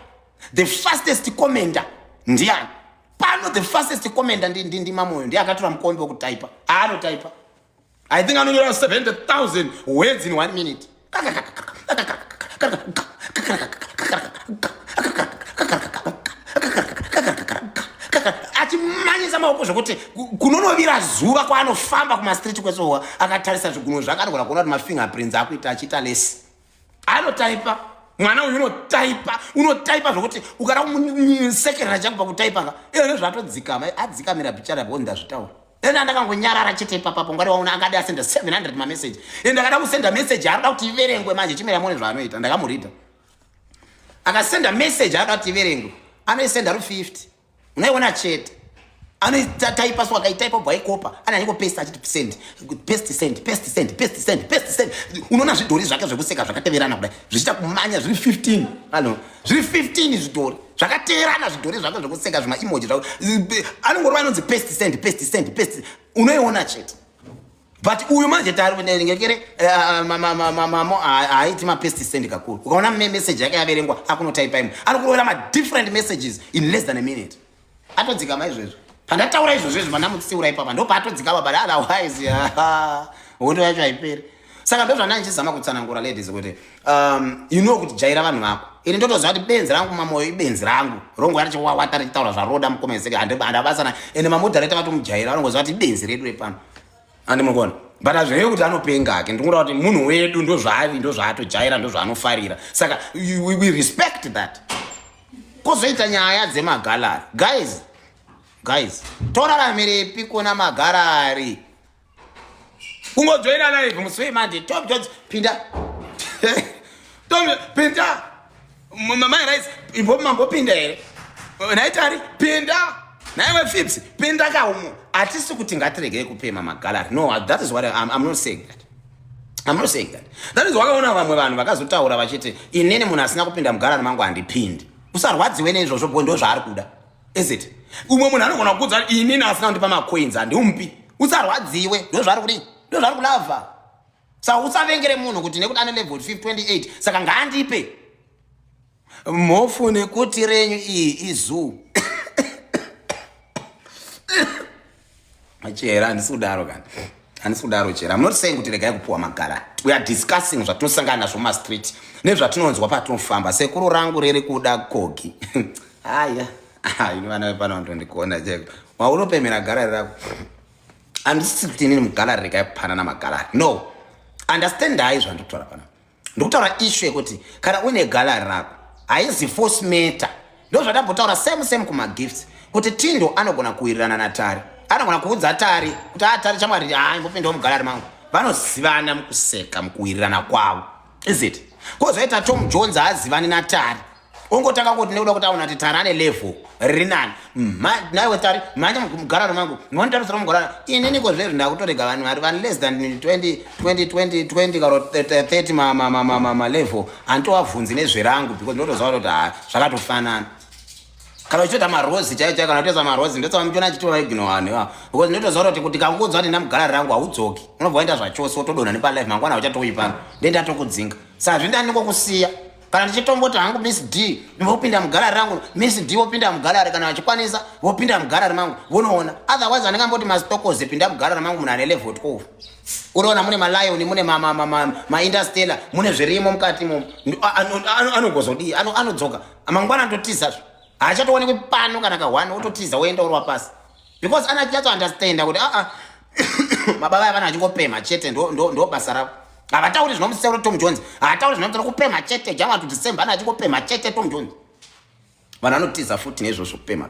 the fastest commenter ndiani? Pano the fastest commenter ndi Mamoyo, ndiye akatora mukombe wekutaipa, anotaipa. I think anonyora 70,000 words in 1 minute. Achimanyisa maoko zvokuti kunonovira zuva kwaanofamba kumastreet kwesohwa akatarisa zvigunwe zvakanogona kuona kuti mafingerprints akuita achiita lesi. Anotaipa mwana uyu unotaipa zvokuti ukada kumusekerera changu pakutaipanga ene zvatodzikama adzikamira bhichara yako ndazvitaura. Ena ndakangonyarara chete papapo ngari wauna angade asenda 700 mamessage. Enda akada kusenda message arida kuti iverengwe manje chimira mone zvaanoita ndakamurida. Akasenda message arida kuti iverengwe anoisenda ru 50. Unaiona chete. Anoitaipa so akaitaipa bwaikopa ananyiko paste achiti send paste. Unoona zvidhori zvake zvekuseka zvakateverana kudai. Zvichita kumanya zviri 15. Halo. Zviri 15 zvidhori. Zvakateverana zvidhori zvake zvekuseka zvima emoji zvako. Anongorwa anonzi paste. Unoiona chete. But uyu manje tari ngekere haiti paste send kakuru. Ukaona message yake yaverengwa akunotaipa imwe. Anokurovera different messages in less than a minute. Atodzikama izvezvo. Pandataura izvozvo vanamutsiura ipapa ndo paatodzikama but otherwise hondo yacho haiperi. Saka ndo zvandandichizama kutsanangura ladies kuti kuti jaira vanhu vako. Ini ndotoziva kuti benzi rangu mamoyo ibenzi rangu. Rongo yari chiwawata richitaura zvaroda mukomeseke handabasana ende mamodhareta vatomujaira vanongoziva kuti ibenzi redu repano. Andimukona. But azveye kuti anopenga hake ndingoda kuti munhu wedu ndo zvaari ndo zvaatojaira ndo zvaanofarira. Saka we respect that. Kozoita nyaya dzemagalari. Guys, toraramirepi kuna magarari? Kungojoina live muswe manje Tom Jones pinda. Tom pinda. Mama Rice mambo pinda here. Naitari pinda. Naiwe Phipps pinda kaumu. Atisi kuti ngatirege kupema magalari. No, that is what I'm not saying that. That is wakaona vamwe vanhu vakazotaura vachiti inene munhu asina kupinda mugalari mangu handipindi. Usarwadziwe nezvozvo bondo zvaari kuda. Is it? Umwe munhu anogona kukudza inini asina kundipa macoins handimpi. Usarwadziwe ndo zvaari kudii? Ndo zvaari kulava. Saka usavengere munhu kuti nekuti ane level 28 saka ngaandipe. Mofune kuti renyu iyi izuu. Chera handisudaro kana. Handisudaro chera. I'm not saying kuti regai kupuwa magara. We are discussing zvatinosangana nazvo mastreet nezvatinonzwa patinofamba. Sekuru rangu riri kuda kogi. Aya. Ini vana vepano ndondikuona cheko. Waunopemera garari rako. Handisi kuti inini mugarari regai kupana namagarari. No. Understand hai zvandotaura pano. Ndokutaura issue yekuti kana une garari rako haizi force matter. Ndo zvadambotaura same kumagifts kuti Tindo anogona kuwirirana naTari. Anogona kuudza Tari kuti Tari chamwari imbopindawo mugarari mangu. Vanozivana mukuseka mukuwirirana kwavo. Is it? Kozoita Tom Jones haazivani naTari. Ongotanga kuti nekuda kuti aona kuti Tari ane level riri nani. Naiwe Tari manje mugarari mangu. Ndinotarisira mugarari. Inini kozvezvo ndakutorega vanhu vari vane less than 20 karo 30 ma level. Antovabvunzi nezverangu because ndotoziva kuti zvakatofanana. Kana uchiita marozi chaicho kana uchiita marozi ndotsa muchiona chitora ignore because ndotoziva kuti kangudzwa kuti namugarari rangu haudzoki. Unobva waenda zvachose wotodonha nepalife mangwana uchatoi pano. Ndendatokudzinga. Saka zvindanikokusiya. Kana ndichitomboti hangu Miss D ndopinda mugarari rangu Miss D wopinda mugarari kana vachikwanisa wopinda mugarari mangu vonoona otherwise andingamboti mastokozi pinda mugarari mangu munhu ane level 12 unoona mune malion mune interstellar mune zvirimo mukati imo anogozodii anodzoka mangwana andotiza haachatoonekwi pano kana ka1 wototiza woenda urwa pasi because anachato understand kuti mababa avana achingopema chete ndo basa ravo. Havatauri zvinomusero Tom Jones. Havatauri zvinomusero kupema chete January to December achingopema chete Tom Jones. Vanhu vanotiza futi nezvozvo kupema.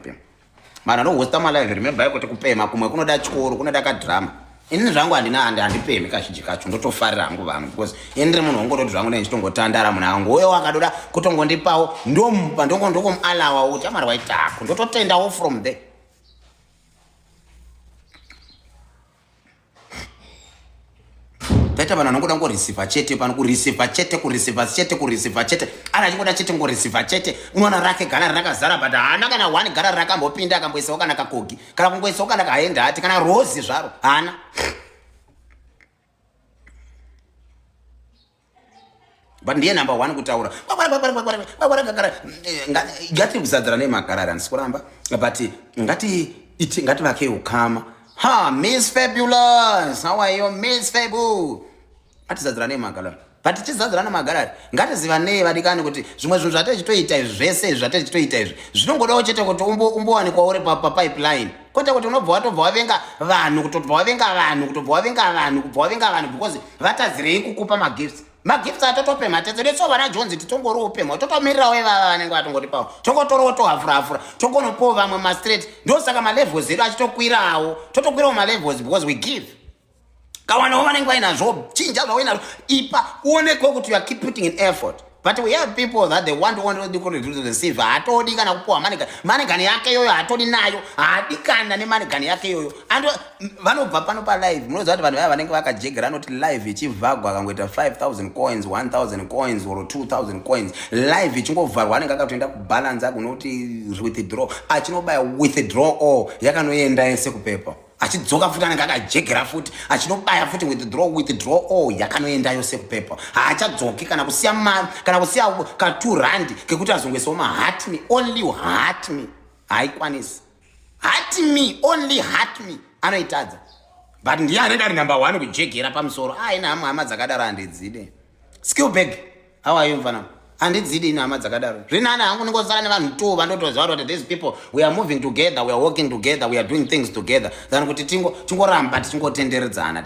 Vanhu vanohosta malive remember kuti kupema kumwe kunoda chikoro kunoda kadrama. Inini zvangu handipemi kazhinji kacho ndotofarira hangu vanhu because indiri munhu wongoroti zvangu ndichitongotandara munhu wangu uyo akadoda kutongondipawo ndomupa ndokomualawa kuti amari waitako ndototendawo from there. Taita vanhu vanongoda ngoreceiver chete pano kureceiver chete ana chingoda chete ngoreceiver chete unoona rake galari rakazara but haana kana 1 galari rakambopinda akamboisawo kana kakogi kana kungoisawo kana kahenda hati kana rozi zvaro haana. But ndiye number 1 kutaura ngati kuzadzara nemagarari handisi kuramba but ngati vake ukama Ha, Miss Fabulous. How are you, Miss Fabu? Atizadzirane magalari. But tichizadzirane magalari. Ngatizivanei vadikani kuti zvimwe zvinhu zvatechitoita izvi zvese zvatechitoita izvi zvinongodawo chete kuti umbowanikwa uri papipeline. Kwete kuti unobva watobva wavenga vanhu kutobva wavenga vanhu kutobva wavenga vanhu kubva wavenga vanhu because vatadzirei kukupa magifts. Magifts atotopema tete letso vana Jones titongori upema totomirirawo ivava vanenge vatongoripawo tongotorawo tohafurahafura tongonopawo vamwe mastraight ndosaka malevels edu achitokwirawo totokwirawo malevels because we give kawanawo vanenge vainazvo chinja zvawainazvo ipa uonekwe kuti you are keep putting in effort. But we have people that they want to receive. Hatodi kana kupuwa manigani yake yoyo hatodi nayo. Hadikana ne manigani yake yoyo. And vanobva pano pa live. Munoziva kuti vanhu vaya vanenge vakajegera noti live ichivhagwa akangoita 5000 coins, 1000 coins or 2000 coins. Live ichingovharwa anenge akatoenda kubalance akunoti withdraw. Achinobaya withdraw all yakanoenda yese kupepa. Achidzoka futi anenge akajegera futi achinobaya futi withdraw all yakanoenda yose kupepa. Haachadzoki kana kusiya mari kana kusiya ka 2 rand kekuti azongoisa heart me only heart me haikwanisi heart me only heart me anoitadza. But ndiye anenge ari number 1 kujegera pamusoro aina hama dzakadaro handidzide. Skillbag, how are you mfana? Handidzidi ina hama dzakadaro. Zvinana hangu ningosara nevanhu tu vandotoziva kuti these people we are moving together, we are working together, we are doing things together. Than kuti tingoramba tichingotenderedzana.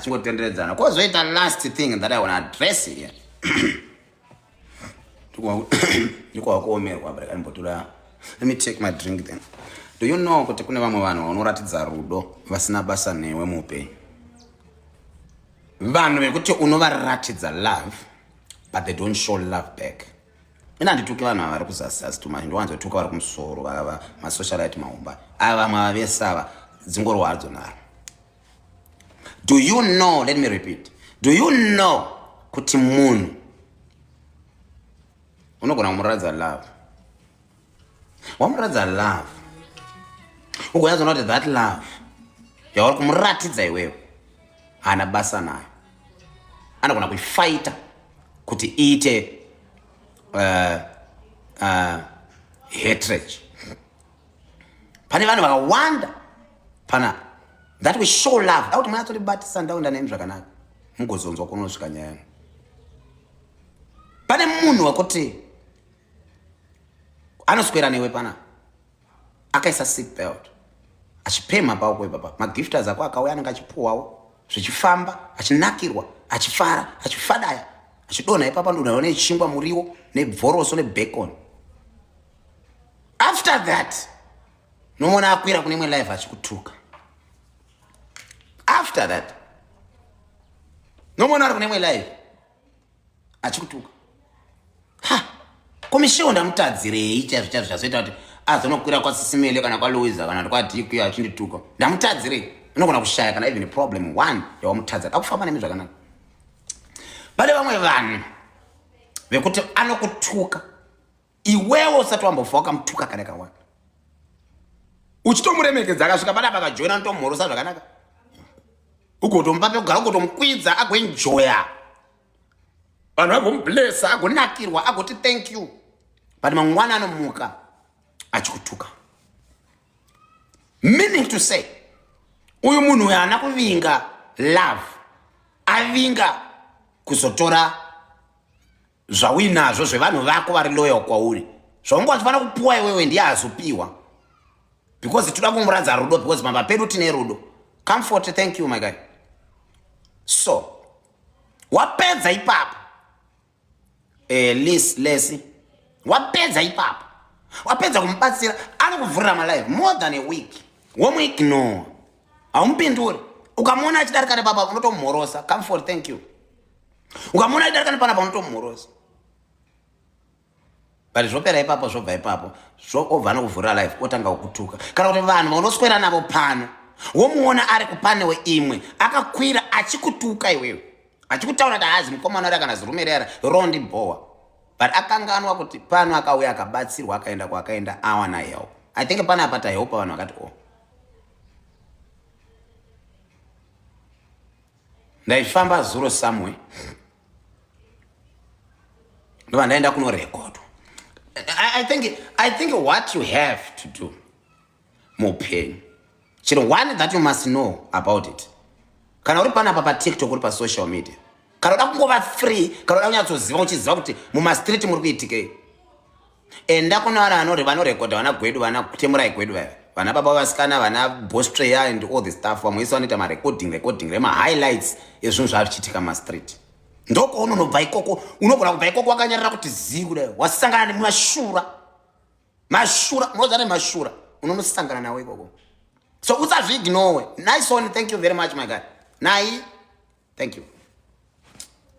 Kwozoita last thing that I want to address here. Let me take my drink then. Do you know kuti kune vamwe vanhu vanoratidza rudo vasina basa newe mupe? Vanhu vekuti unovaratidza love but they don't show love back. Ina ndituke vanhu vari kuzasi tuma ndwanzotuka vari kumusoro vakava masocialite maumba ava mavesava dzingorwadzo naro. Do you know, let me repeat, do you know kuti munhu unogona kumuratidza love, wamuratidza love ugoyazoona kuti that love yauri kumuratidza iwewe hana basa nayo, anogona kuifaita kuti iite hatred. Pane vanhu vakawanda pana that we show love auti mwana tori batisa ndaunda nemi zvakanaka mugozonzwa kunosvika nyaya. Pane munhu wakuti anoswera newe pana akaisa seat belt achipema pawo ipapa magifters ako akauya anenge achipuwawo zvichifamba achinakirwa achifara achifadaya achidonha ipapa ndonaona ichingwa muriwo nebvoroso nebacon. After that nomona akwira kune imwe life achikutuka. After that nomona ari kune imwe life achikutuka. Ha, komishiwo ndamutadzirei chazvo chazoita kuti azonokwira kwaSisimele kana kwaLouisa kana kwaDiku achindituka. Ndamutadzirei unogona kushaya kana even problem one yawamutadza akufamba nemi zvakanaka. Pane vamwe vanhu vekuti anokutuka iwewe usati wambobva wakamutuka kana kawanda uchitomuremekedza akasvika pana pakajoina notomhorosa zvakanaka ugotomupa pekugara ugotomukwidza agoenjoya vanhu vagomublesa agonakirwa agoti thank you. But mangwana anomuka achikutuka, meaning to say uyu munhu uyu haana kuvinga love, avinga kuzotora zvauinazvo zvevanhu vako vari loyal kwauri zvaunga uchifana kupuwa iwewe ndiye azopiwa because toda kumuratidza rudo because pamba pedu tine rudo. Comfort, thank you my guy. So wapedza ipapo lesi wapedza ipapo wapedza kumubatsira anokuvhurira malive more than a week womuignore haumupinduri. Ukamuona achidarika nepapa unotomhorosa comfort, thank you. Ukamuona achidarika nepanapa unotomhorosa. But zvopera ipapo zvobva ipapo obva nokuvhurira life otanga kukutuka. Kana kuti vanhu vaunoswera navo pano womuona ari kupanewe imwe akakwira achikutuka iwewe achikutaura kuti hazi mukomana uri kana zirume rera rondi bhowa, but akanganwa kuti pano akauya akabatsirwa akaenda kwakaenda awana help. I think pana apata help vanhu vakati ndaifamba zuro somewhere ndova ndaenda kunorekodwa. I think what you have to do muupenyu chero one that you must know about it. Kana uri panapa pa TikTok uri pa social media, kana uda kungova free, kana uda kunyatsoziva uchiziva kuti muma street muri kuitikei, enda kuna vana vanori vanorekodha vana Gwedu, vana Temurai Gwedu vaya, vana baba vasikana, vana Bostreya and all the stuff, vamwisa vanoita recording rema highlights ezvinhu zvachiitika ma street. Ndoko unobva ikoko, unogona kubva ikoko wakanyarira kuti zii kudai wasangana nemashura. Mozare mashura unonosangana nawo ikoko. So usazviignore. Nice one, thank you very much my guy. Nai, thank you.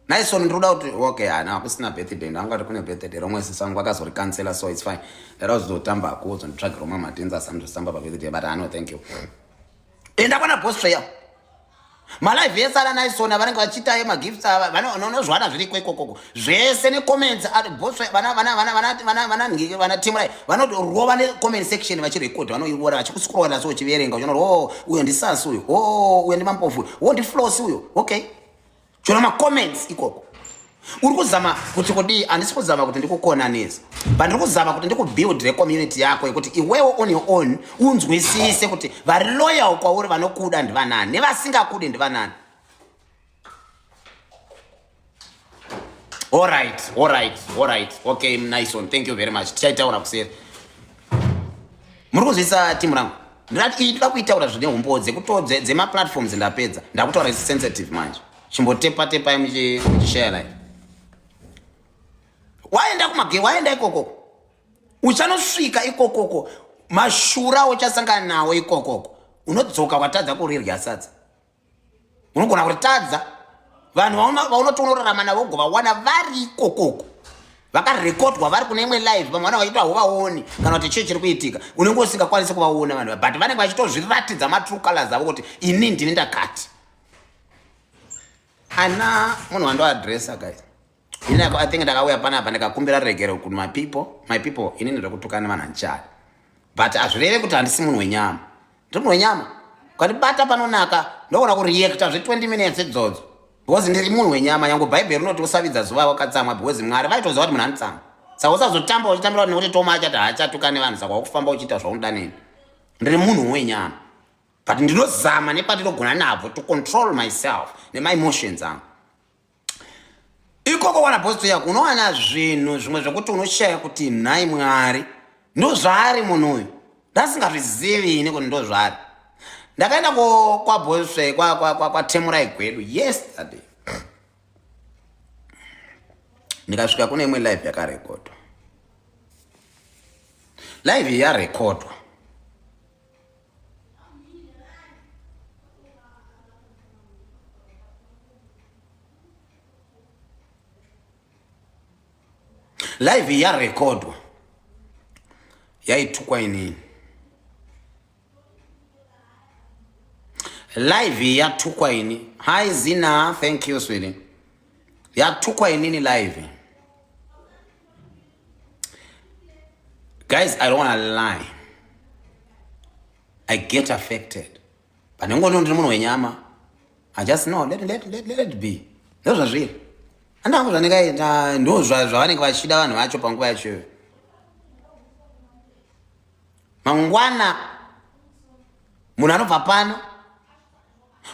Nice one, ndoda kuti okay, now kusina birthday, ndangati kune birthday romwe sisangu akazori cancel, so it's fine. Ndarazotamba kuzo track Roma Matenza samsamba pa birthday, but I know, thank you. Enda kwana Bostreya. Malive yesala Nice one vanenge vachita ye magifts vanozvada zviri kwekoko. Zvese ne comments at Bostreya vana Temurai vanodorova ne comment section vachirecord, vanoiora vachikuscrolla so uchiverenga uchiona oh uyo ndisasu uyo, oh uyo ndimampofu, oh ndifloss uyo. Okay, chona ma comments ikoko. Uri kuzama kuti kodi andisi kuzama kuti ndikukonanisa, but ndiri kuzama kuti ndikubuild re community yako yekuti iwewe on your own unzwisise kuti vari loyal kwauri vanokuda ndivanani nevasingakudi ndivanani. All right. Okay, nice one, thank you very much. Tichaitaura kuseri. Muri kuzvisa timu rangu ndinoda kuitaura zvine umbodzi dzema platforms ndapedza, ndakutaura sensitive manje. Chimbotepa muchishare live. Waenda ikokoko, uchanosvika ikokoko, mashura uchasangana nawo ikokoko, unodzoka kwatadza kurirya sadza. Unogona kutadza vanhu vaunotonorarama navo govawana vari ikokoko, vakarekodwa vari kune imwe live, vamwe vana vachiita huvaoni kana kuti chii chiri kuitika, unenge usingakwanisi kuvaona vanhu, but vanenge vachitozviratidza matrue colors avo kuti ini ndini ndakati. Ana munhu wandoadressa guys. I think ndakauya panapa ndikakumbira regero kuti my people inini ndikutukana vanhu nchari. But azvireve kuti handisi munhu wenyama. Ndiri munhu wenyama. Ukandibata panonaka ndogona kureacta 20 minutes idzodzo. Because ndiri munhu wenyama, yangu Bible rinoti usavidza zuva wakatsamwa because Mwari vaitoziva kuti munhu anotsamwa. Saka usazotamba uchitambira nekuti Toma achati haachatukane vanhu, saka wakufamba uchiita zvaunoda neni. Ndiri munhu wenyama. But ndinozama nepandinogona nabvo to control myself my emotions angu. Ikoko wana Bostreya unowana zvinhu zvimwe zvekuti unoshaya kuti nhai Mwari ndozvaari munhu uyu, ndasingazvizivi ini kuti ndozvaari. Ndakaenda kwa Bostreya kwa Temurai Gwedu yesterday, ndikasvika kune imwe live yakarekodwa. Live yarekodwa, live yarekodwa yaitukwa inini. Live yatukwa ini. Hi Zina, thank you sweetie. Yatukwa inini live. Guys, I don't want to lie, I get affected, but ndingono ndiri munhu wenyama. I just know, let it be. Ndozva zviri. Andangu zvanikaita ndozvavanenge vachida vanhu vacho panguva yacho. Mangwana munhu anobva pano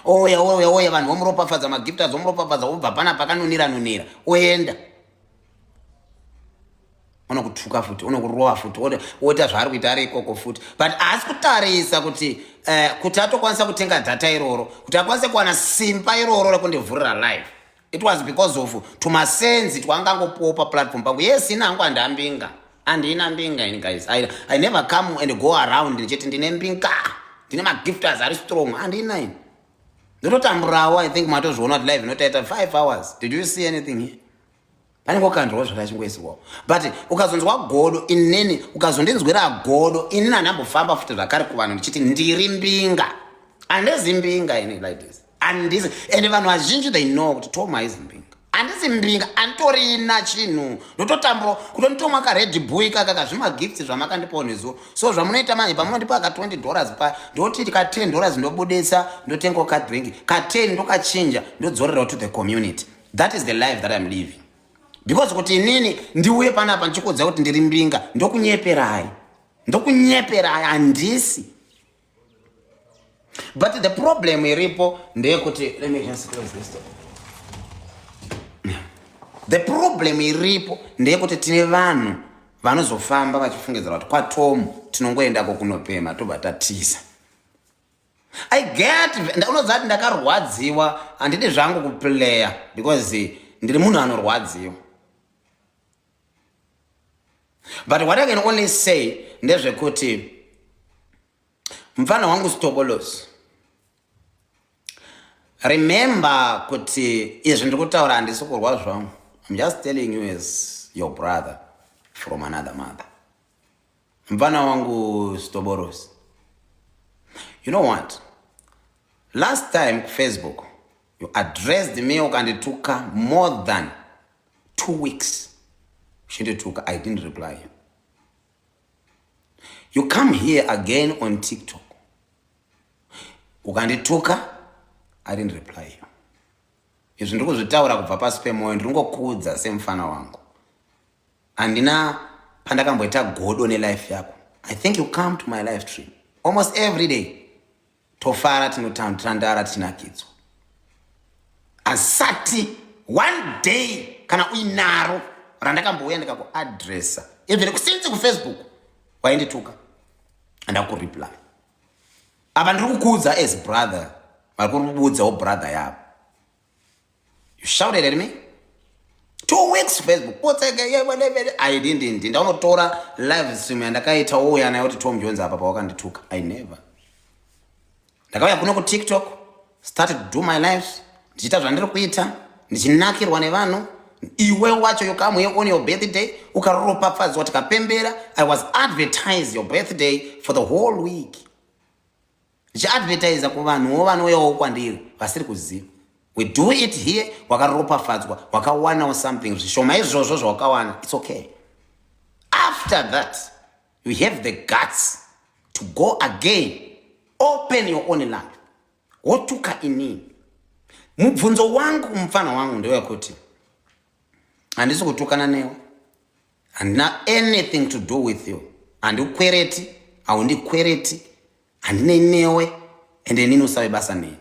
oya vanhu vomuropafadza, magiftas vomuropafadza, wobva pana pakanonira oenda unokutuka futi, unokurova futi, oita zvaari kuita ari ikoko futi. But haasi kutarisa kuti atokwanisa kutenga data iroro, kuti akwanise kuwana simba iroro rekundivhurira live. It was because of tumasenzi twangangopuwa pa platform pangu. Yes, ina hangu andambinga. Andina mbinga ini guys. I never come and go around ndichiti ndine mbinga. Ndine magifters are strong. Andina ini. Ndotamburawo, I think matozviona live inotaita 5 hours. Did you see anything here? Pane ngokandwa zvakachingwesiwa. But ukazonzwa godo inini, ukazondinzwira godo inini andambofamba futi zvakare kuvanhu ndichiti ndiri mbinga. Andezi mbinga ini like this. And vanhu vazhinji they know kuti Toma is mbinga. Andisi mbinga, antorina chinhu. Ndototambura kuti Toma ka Red Bull kaka zvimagifts zvamakandipa nezuva. So zvamunoita manje pamunondipa ka $20 pa ndoti ka $10 ndobudisa ndotenga ka drink. Ka 10 ndokachinja ndodzorera to the community. That is the life that I'm living. Because kuti inini ndiuye panapa ndichikodza kuti ndiri mbinga, ndokunyeperai handisi. But the problem iripo ndeyekuti, let me just close this door. The problem iripo ndeyekuti tine vanhu vanozofamba vachifungidzira kuti kwaTom tinongoendako kunopema tobva tatiza. I get, unozati ndakarwadziwa, handidi zvangu kuplaya because ndiri munhu anorwadziwa. But what I can only say ndezvekuti mfana wangu Stobolos, remember kuti izvi ndikutaura handisi kurwa zvangu. I'm just telling you as your brother from another mother. Mfana wangu Stobolos, you know what? Last time Facebook, you addressed me and it took more than 2 weeks. I didn't reply you. You come here again on TikTok. Ukandituka, I didn't reply you. Izvi ndikuzvitaura kubva pasi pemoyo, ndinongokudza semufana wangu. Andina pandakamboita godo nelife yako. I think you come to my live stream almost every day. Tofara tinotandara tinakidzwa. Asati one day kana uinaro randakambouya ndikakuadressa. Even kusinzi kuFacebook waindituka ndakureply. Apa ndiri kukudza as brother, vari kuribudzawo brother yavo. You shouted at me 2 weeks Facebook. I didn't. Ndaunotora live stream yandakaita ouya nayo kuti Tom Jones apa pawakandituka. I never. Ndakauya kuno ku TikTok, started to do my lives, ndichita zvandiri kuita, ndichinakirwa nevanhu. Iwe wacho you come here on your birthday, ukaropafadzwa tikapembera. I was advertising your birthday for the whole week. Ndichiadvertisa kuvanhu vanouyawo kwandiri vasiri kuziva. We do it here, wakaropafadzwa, wakawana something, zvishoma izvozvo zvawakawana, it's okay. After that, you have the guts to go again. Open your own life. Wotuka inini. Mubvunzo wangu mfana wangu ndewekuti handisi kutukana newe. Handina anything to do with you. Handikwereti, haundikwereti, handine newe, ende nini usabe basa newe.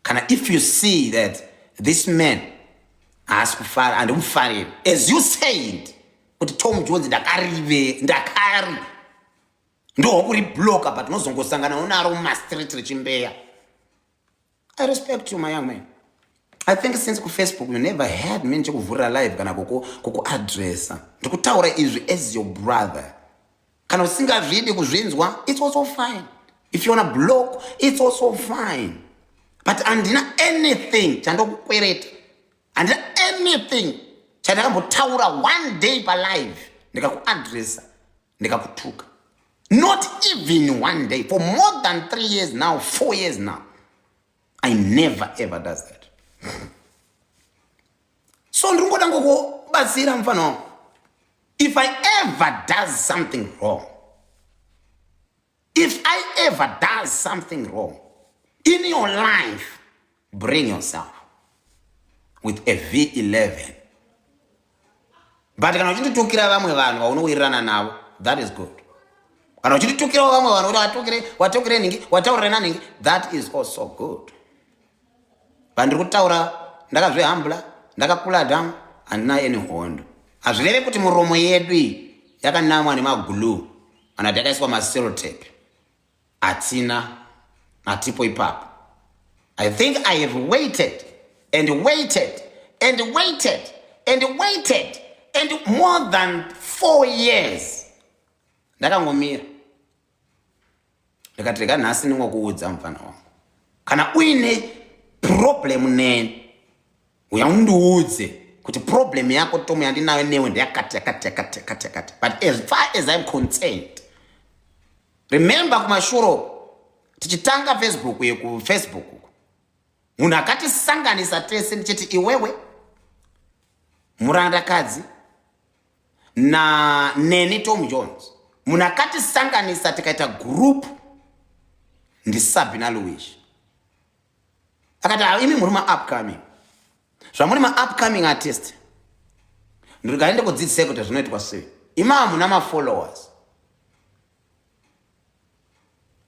Kana if you see that this man has kufara and umfarire, as you said, kuti Tom Jones ndakari. Ndo kuri block but nozongosangana unaro mastreet richimbeya. I respect you, my young man. I think since ku Facebook you never had me nchekuvhura live kana kuku addressa. Ndikutaura izvi as your brother. Kana usingazvidi kuzvinzwa, it's also fine. If you wanna block, it's also fine. But andina anything chandokukwereta. Andina anything chandakambotaura one day pa live ndikakuaddressa, ndikakutuka. Not even one day. For more than 3 years now, 4 years now. I never ever does that. So ndingoda ngokubatsira mfana wangu. If I ever does something wrong, if I ever does something wrong in your life, bring yourself with a V11. But kana uchinditukira vamwe vanhu vaunowirirana navo, that is good. Kana uchitukira vamwe vanhu watokire ningi, wataurira naningi, that is also good. Bandiri kutaura ndakazvihambula, ndakakula dhamu, handina any hondo. Hazvireve kuti muromo yedu yakanamwa nemaglue kana yakaiswa masellotape. Hatina hatipo ipapo. I think I have waited and waited and waited and waited and more than 4 years. Ndakangomira. Ndikati rega nhasi ndingokuudza mfana wangu. Kana uine problem nene, uyandiudze kuti problem yako Tom yandinayo newe ndeyakati. But as far as I'm concerned, remember kumashuro tichitanga Facebook yeku Facebook. Munhu akatisanganisa tese ndichiti iwewe murandakadzi na neni Tom Jones. Munhu akatisanganisa tikaita group ndi Sabina Louis. Akati imi muri upcoming. Zvamuri upcoming artist. Ndikaende kudzidzisa kuti zvinoitwa sei. Ima hamuna followers.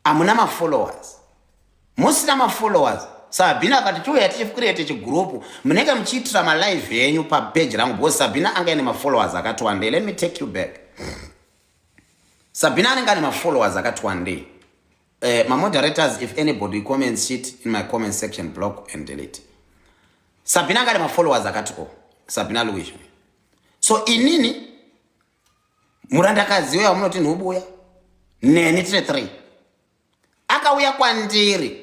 Hamuna followers. musina mafollowers. Sabina akati chiuya tichicreate chigroup munenge muchiitira malive yenyu papage rangu because Sabina anga ine mafollowers akati wandei. Let me take you back. Sabina anenge ane mafollowers akati wandei. My moderators, if anybody comments shit in my comment section, block and delete. Sabina anga ane mafollowers akati Sabina Louis. So inini murandakazi weya munoti nhubuya neni tire 3 akauya kwandiri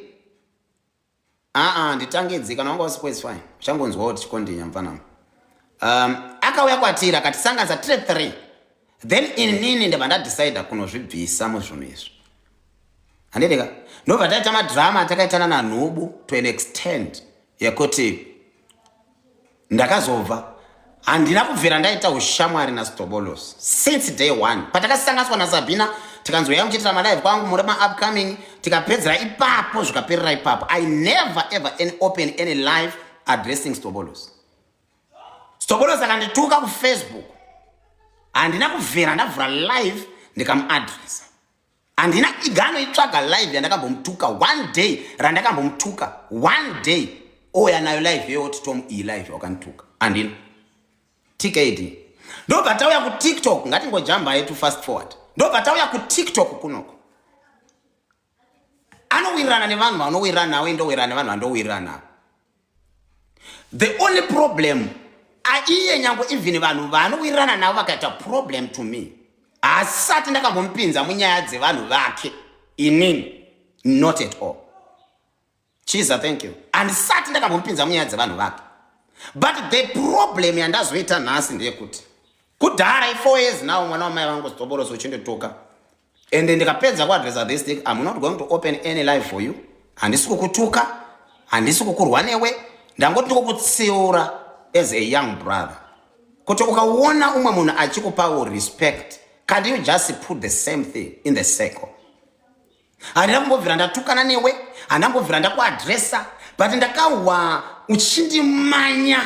nditangidzika kana wanga usipoise fine uchangonzwa kuti chikondinya mfana akauya kwatiri akatisanganisa tire 3 then inini ndabva ndadecida kunozvibvisa muzvinhu izvi handidika ndobva taita madrama takaitana nanhubu to an extent yekuti ndakazobva handina kubvira ndaita ushamwari naStobolos since day 1 patakasanganiswa naSabina tikanzoya muchiitira malive kwangu muri upcoming tikapedzera ipapo zvikaperera ipapo. I never ever open any live addressing Stobolos. Stobolos akandituka ku Facebook handina kubvira ndavhura live ndikamuadressa. Handina igano itsvaga live yandakambomutuka one day randakambomutuka one day oya nayo live yoti Tom live wakandituka handina. TKD ndobva tauya ku TikTok ngatingojamba yetu fast forward. Ndobva tauya ku TikTok kunoko anowirirana nevanhu vanowirirana nawe ndowirirana nevanhu vandowirirana navo. The only problem aiye nyango even vanhu vanowirirana navo vakaita problem to me asati ndakambomupinza munyaya dzevanhu vake inini not at all. Chiza, thank you. Andisati ndakambomupinza munyaya dzevanhu vake. But the problem yandazoita nhasi ndeyekuti kudhara 4 years now mwana wamai vangu Stobolos uchindotoka and ndikapedza kuadressa this thing, I'm not going to open any live for you. Handisi kukutuka, handisi kukurwa newe, ndangoti kukutsiura as a young brother. Kuti ukaona umwe munhu achikupa respect, can't you just put the same thing in the circle? Handina kumbobvira ndatukana newe, handina kumbobvira ndakuadressa, but ndakawa uchindimanya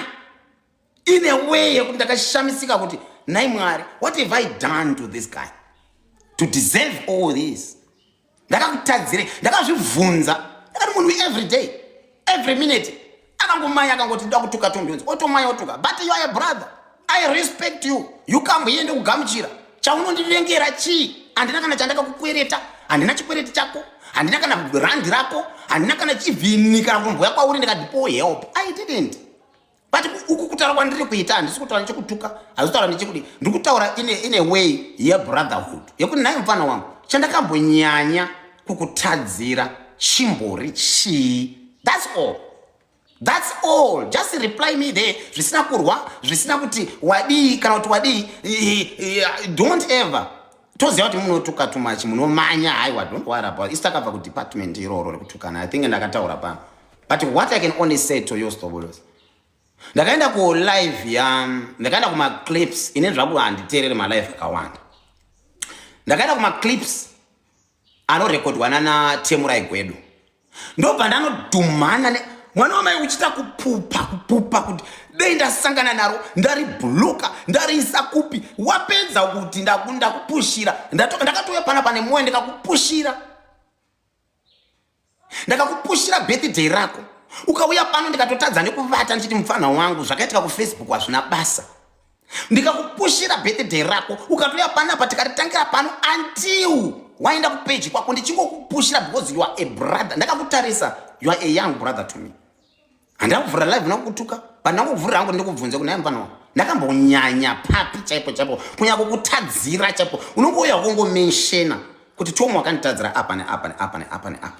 in a way yekuti ndakashamisika kuti nai Mwari, what have I done to this guy to deserve all this? Ndakakutadzire, ndakazvibvunza, ndakati munhu every day, every minute akangomanya akangoti ndakutuka tondonzi otomanya otuka, but you are a brother, I respect you. You come here ndikugamuchira chaunondivengera chii? Handina kana chandakakukwereta, handina chikwereti chako, handina kana randi rako, handina kana chivhini kana kumboya kwauri ndikadipo help. I didn't. But uku kutaura kwandiri kuita handisi kutaura nechekutuka, handisi kutaura nechekudi, ndiri kutaura in a way yebrotherhood yekuti nai mufana wangu chandakambonyanya kukutadzira chimbori chii. That's all. That's all. Just reply me there. Zvisina kurwa, zvisina kuti wadi kana kuti wadi. Don't ever. Toziva kuti munotuka too much, munomanya haiwa, don't worry about it. Istakabva ku department iroro rekutukana. I think ndakataura pano. But what I can only say to you Stobolos, ndakaenda ku live ndakaenda kuma clips ine zvabu handiteerere ma live akawanda. Ndakaenda kuma clips anorekodwa na Temurai Gwedu. Ndobva ndanodhumana mwana wamai uchita kupupa kuti dei ndasangana naro ndaribhuluka ndariisa kupi wapedza kuti ndakupushira ndakatoya pane moyo ndakakupushira birthday rako ukauya pano ndikatotadza nekuvata ndichiti mufana wangu zvakaitika ku Facebook hazvina basa. Ndikakupushira birthday rako ukatoya panapa tikatitangira pano until waenda ku page kwako ndichingokupushira because you are a brother. Ndakakutarisa, you are a young brother to me. Handakuvhura live nakutuka, pandakuvhura hangu ndikubvunze kuti nai mfana wangu ndakambonyanya papi chaipo kunya kukutadzira chaipo unongoya kungomenshena kuti Tom wakanditadzira apa neapa.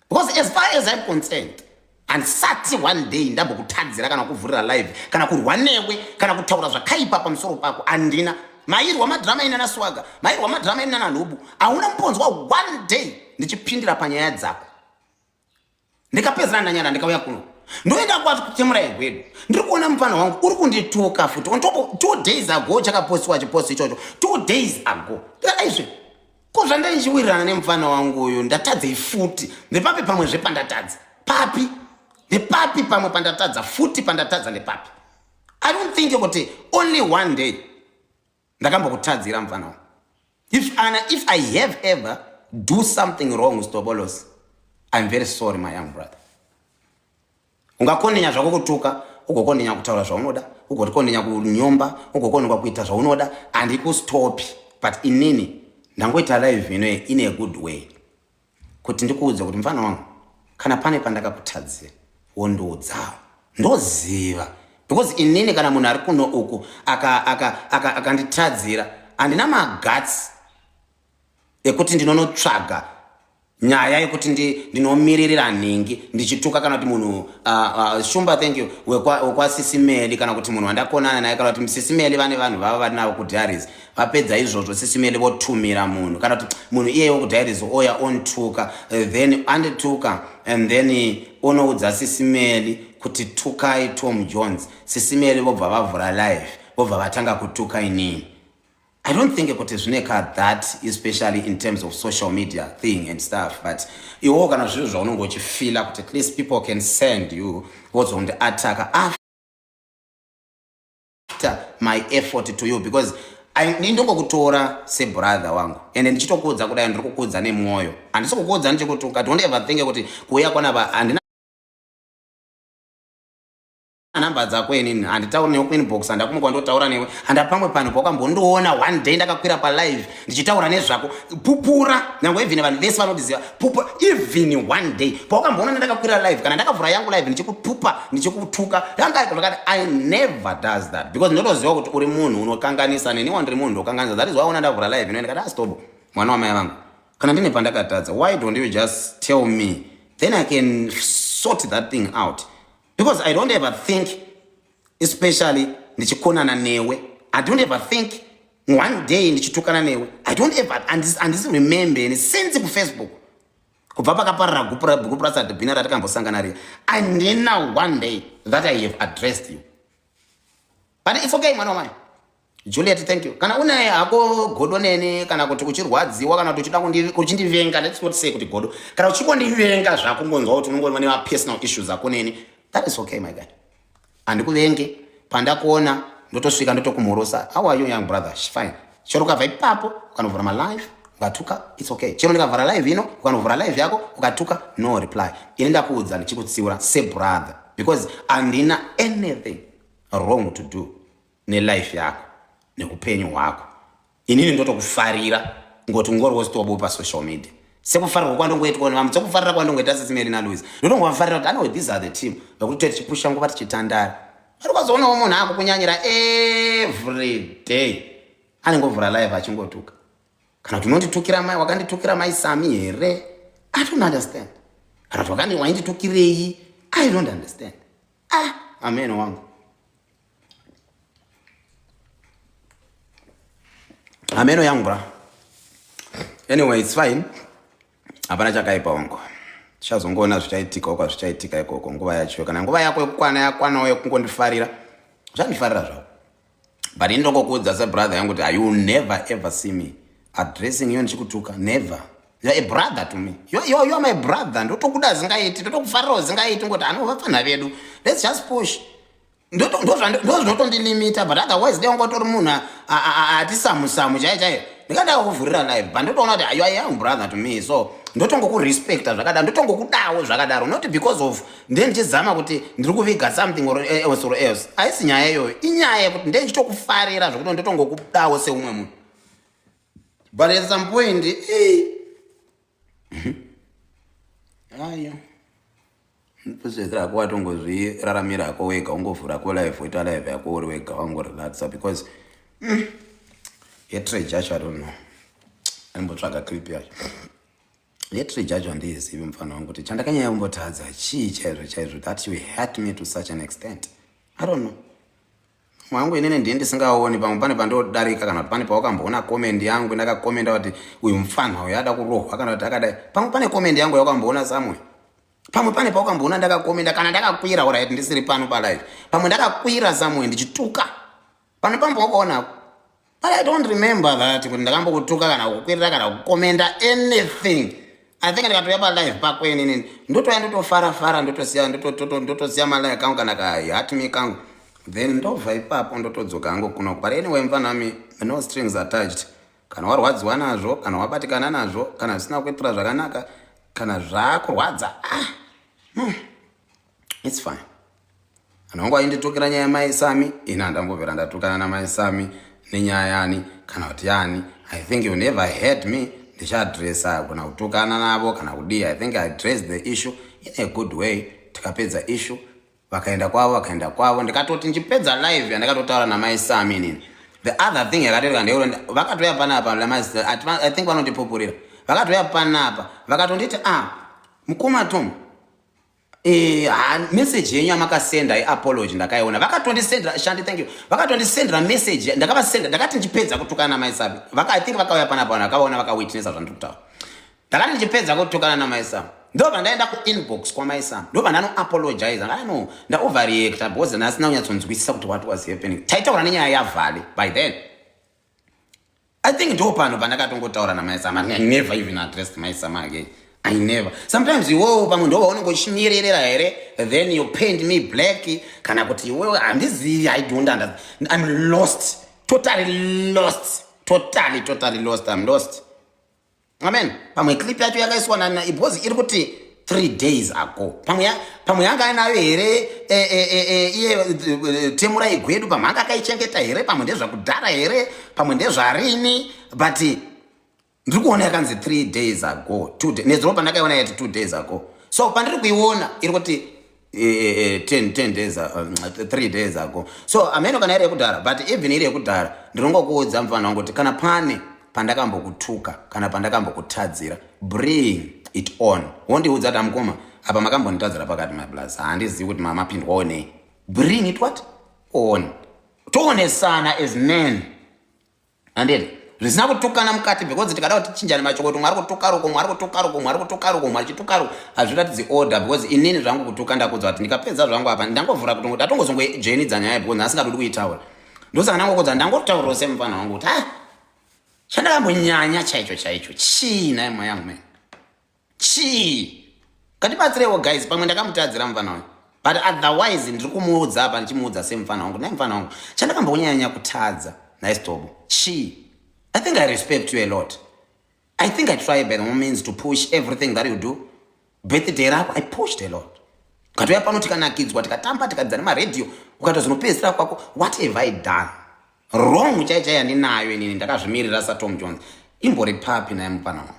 Because as far as I'm concerned, and sati one day ndambokutadzira kana kuvhurira live kana kurwa newe kana kutaura zvakaipa pamusoro pako handina. Mairwa madrama ina na Swaga, mairwa madrama ina na Nubu, hauna mbonzwa one day ndichipindira panyaya dzako. Ndikapedzana nanyana ndikauya kuno. Ndoenda kwati kuTemurai Gwedu. Ndiri kuona mufana wangu uri kunditoka futi. On top of 2 days ago chakapostiwa chiposti ichocho. 2 days ago. Aizve. Ko zvandachiwirirana nemufana wangu uyu ndatadza futi. Nepapi pamwe zvepandatadza. Papi. Nepapi pamwe pandatadza futi pandatadza nepapi. I don't think kuti only one day ndakambokutadzira mufana wangu. If I have ever do something wrong with Stobolos, I'm very sorry my young brother. Ungakoninya zvako kutuka, ugokoninya kutaura zvaunoda, ugokoninya kunyomba, ugokoninya kuita zvaunoda, andikustopi. But inini ndangoita live in a good way. Kuti ndikuudza kuti mfana wangu kana pane pandakakutadzira wondoudza ndoziva, because inini kana munhu ari kuno uku akanditadzira andina maguts ekuti ndinonotsvaga nyaya yekuti ndinomiririra nhingi ndichituka kana kuti munhu Shumba thank you wekwasisimeli kana kuti munhu wandakonana naye kana kuti msisimeli vane vanhu vava vari navo kudiaries vapedza izvozvo sisimeli votumira munhu kana kuti munhu iyewo kudiaries oya ontuka then andituka and then onoudza sisimeli kuti tukai Tom Jones. Sisimeli vobva vavhura live vobva vatanga kutuka inini. I don't think it is that, especially in terms of social media thing and stuff. But you organize what you feel like at least people can send you what's on the attack after my effort to you, because I need to go to say brother wangu. And then chito kudza kudai ndiri kukudza nemwoyo. And so kudza ndikutuka. Don't ever think kuti kuya kwana and namba dzako inini handitauri newe kuinbox handakumuka ndotaura newe handapamwe pano pakambondoona one day ndakakwira pa live ndichitaura nezvako pupura nyangwe even vanhu vese vanodiziva pupura even one day pakamboona ndakakwira live kana ndakavhura yangu live ndichikupupa ndichikutuka zvakati I never does that, because ndotoziva kuti uri munhu unokanganisa neniwo ndiri munhu unokanganisa. That is why una ndavhura live ino ndikati stop mwana wamai vangu kana ndine pandakatadza, why don't you just tell me, then I can sort that thing out. Because I don't ever think, especially nichikonana newe, I don't ever think one day nichitukana newe, I don't ever and this remember and since ku Facebook kubva pakaparira gupu rasadhibhina ratakambosangana riya, and then now one day that I have addressed you. But it's okay mwana wamai Juliet, thank you. Kana unaye hako godo nene kana kuti kuchirwadziwa kana kuti uchida kuchindivenga, let's not say kuti godo kana uchikondivenga zvako ngonzwa kuti unongona ne personal issues zako nene, that is okay my guy. Andikuvenge pandakuona ndotosvika ndotokumhorosa, how are you young brother? Fine. Chero ukabva ipapo ukanovhura ma live ukatuka, it's okay. Chero ndikavhura live ino ukanovhura live yako ukatuka, no reply. Ini ndakuudza ndichikutsiura say brother, because andina anything wrong to do ne life yako nekupenyu hwako. Inini ndotokufarira ngoti ngori wositobo pa social media. Sekufarira kwandongoitwa nevamu, sekufarira kwandongoita Sisimeli na Louise. Ndongofarira kuti I know these are the team. Vakuti tichipusha nguva tichitandara. Varikwazoona munhu ako kunyanyira every day. Anengovhura live achingotuka. Kana kuti unonditukira mai, wakanditukira mai Sami here? I don't understand. Kana kuti wakanditukirei? I don't understand. Amen wangu. Amen young bro. Anyway, it's fine. Hapana chakaipa wangu. Chazongona zvichaitika uko zvichaitika ikoko nguva yacho kana nguva yako yakwana uye kungondifarira. Uchandifarira zvako. But indongokuudza se brother yangu kuti you never ever see me addressing you ndichikutuka, never. You are a brother to me. You are my brother. Ndotokuda zingaiti, ndotokufarira zingaiti ngoti anovafana vedu. Let's just push. Ndotondilimita, but otherwise ndongotori munhu atisamusamu chaiye. Ndikada kuvhurira live, but ndotoona kuti you are a young brother to me, so ndotongokurespecta zvakadaro, ndotongokudawo zvakadaro, not because of ndichizama kuti ndiri kuviga something or else. Haisi nyaya iyoyo, inyaya yekuti ndichitokufarira zvokuti ndotongokudawo seumwe munhu. But at some point, ayo ndipozezera kwatongozviraramira ko wega ungovhura ko live uita live yako uri wega wangorelaxa, because yetrade yacho I don't know. Andimbotsvaga clip yacho. Yetrade yacho handizivi mfana wangu kuti chandakanyanya kumbotadza chii chaizvo that you hurt me to such an extent. I don't know. Mwangu inene ndiye ndisingaoni, pamwe pane pandodarika kana pane pawakamboona comment yangu ndakakomenda kuti uyu mfana uyu ada kurohwa kana kuti akadai. Pamwe pane comment yangu yakamboona somewhere. Pamwe pane pawakamboona ndakakomenda kana ndakakwira alright ndisiri pano pa live. Pamwe ndakakwira somewhere ndichituka. Pano pamwe wakaona. But I don't remember that kuti ndakambokutuka kana kukwirira kana kukomenda anything. I think ndikatoya pa live pakweni nini. Ndotoya ndotofara ndotosiya ma live kangu kana hurt me kangu. Then ndobva ipapo ndotodzoka hangu kuno. But anyway mfana wami, no strings attached. Kana warwadziwa nazvo, kana wabatikana nazvo, kana zvisina kuitira zvakanaka, kana zvakurwadza it's fine. Anongo ainditokera nyaya mai Sami ina ndambobvera ndatukana na mai Sami nenyaya yani kana kuti yani. I think you never heard me ndichadressa kuna kutukana navo kana kudii. I think I addressed the issue in a good way. Tikapedza issue vakaenda kwavo ndikatoti nchipedza live yandakatotaura na mai Sami nini. The other thing yakateka ndeuro vakatoya panapa I think vanondipupurira vakatoya panapa vakatonditi mukoma Tom message yenyu amakasenda apology ndakaiona vakatondisendera Shandi thank you vakatondisendera message ndakavasenda ndakati nchipedza kutukana na mai Sami I think vakauya panapa vakavaona vakawitnessa zvandikutaura ndakati nchipedza kutukana na mai Sami ndobva ndaenda kuinbox kwa mai Sami ndobva ndano apologize ngano nda overreacta because ndasina kunyatsonzwisisa kuti what was happening taitaura nenyaya yaVhale by then. I think ndopano pandakatongotaura na mai Sami I never even addressed mai Sami again. I never. Sometimes you pamwe ndo vaonongoshinyerera here then you paint me black kana kuti iwewe handizivi. I don't understand. I'm lost. Totally lost. Totally lost. I'm lost. Amen. Pamwe clip yacho yakaiswa na because iri kuti 3 days ago. Pamwe yanga nayo here iye Temura Igwedu pamwe anga akaichengeta here pamwe ndezvakudhara here pamwe ndezvarini but ndiri kuona yakanzi 3 days ago 2 days nezuro pandakaiona yati 2 days ago. So pandiri kuiona iri kuti 10 days 3 days ago. So ameno kana iri yekudhara but even iri yekudhara ndirongokuudza mfana wangu kuti kana pane pandakambokutuka kana pandakambokutadzira bring it on. Wondiudza kuti amukoma apa makambonitadzira pakati my blast handizivi kuti mamapindwawo nei. Bring it what on. Toonesana as men anditi zvisina kutukana mukati because tikada kuti chinjani machokoti mwari kutuka ruko hazviratidzi order because inini zvangu kutuka ndakudza kuti ndikapedza zvangu apa ndangovhura kuti ngoti atongozongojenidza nyaya because asingadi kuitaura ndosaka ndangokudza ndangotaurawo semufana wangu kuti chandakambonyanya chaicho chii naye mwa yangu mene chii ngatibatsirewo guys pamwe ndakamutadzira mufana wangu but otherwise ndiri kumuudza apa ndichimuudza semufana wangu naye mufana wangu chandakambonyanya kutadza naye stobo chii. I think I respect you a lot. I think I try by the means to push everything that you do. Birthday rap, I pushed a lot. Katoya pano tikanakidzwa tikatamba tikadzana maradio ukatozonopedzera kwako what have I done wrong chaichaya ndinayo inini ndakazvimirira saTom Jones imbori papi naye mupana wangu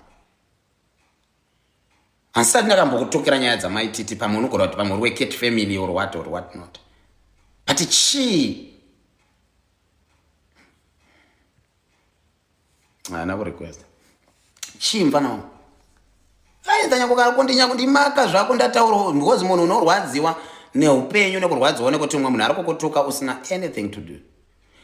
asati ndakambokutokera nyaya dzamaititi pamwe unogona kuti pamwe uri Cat family or what not but chii ana request chii mfana wangu aidanya kukakondinya kundimaka zvako ndataura because munhu unorwadziwa neupenyu nekurwadziwa nekuti umwe munhu ari kukutuka usina anything to do.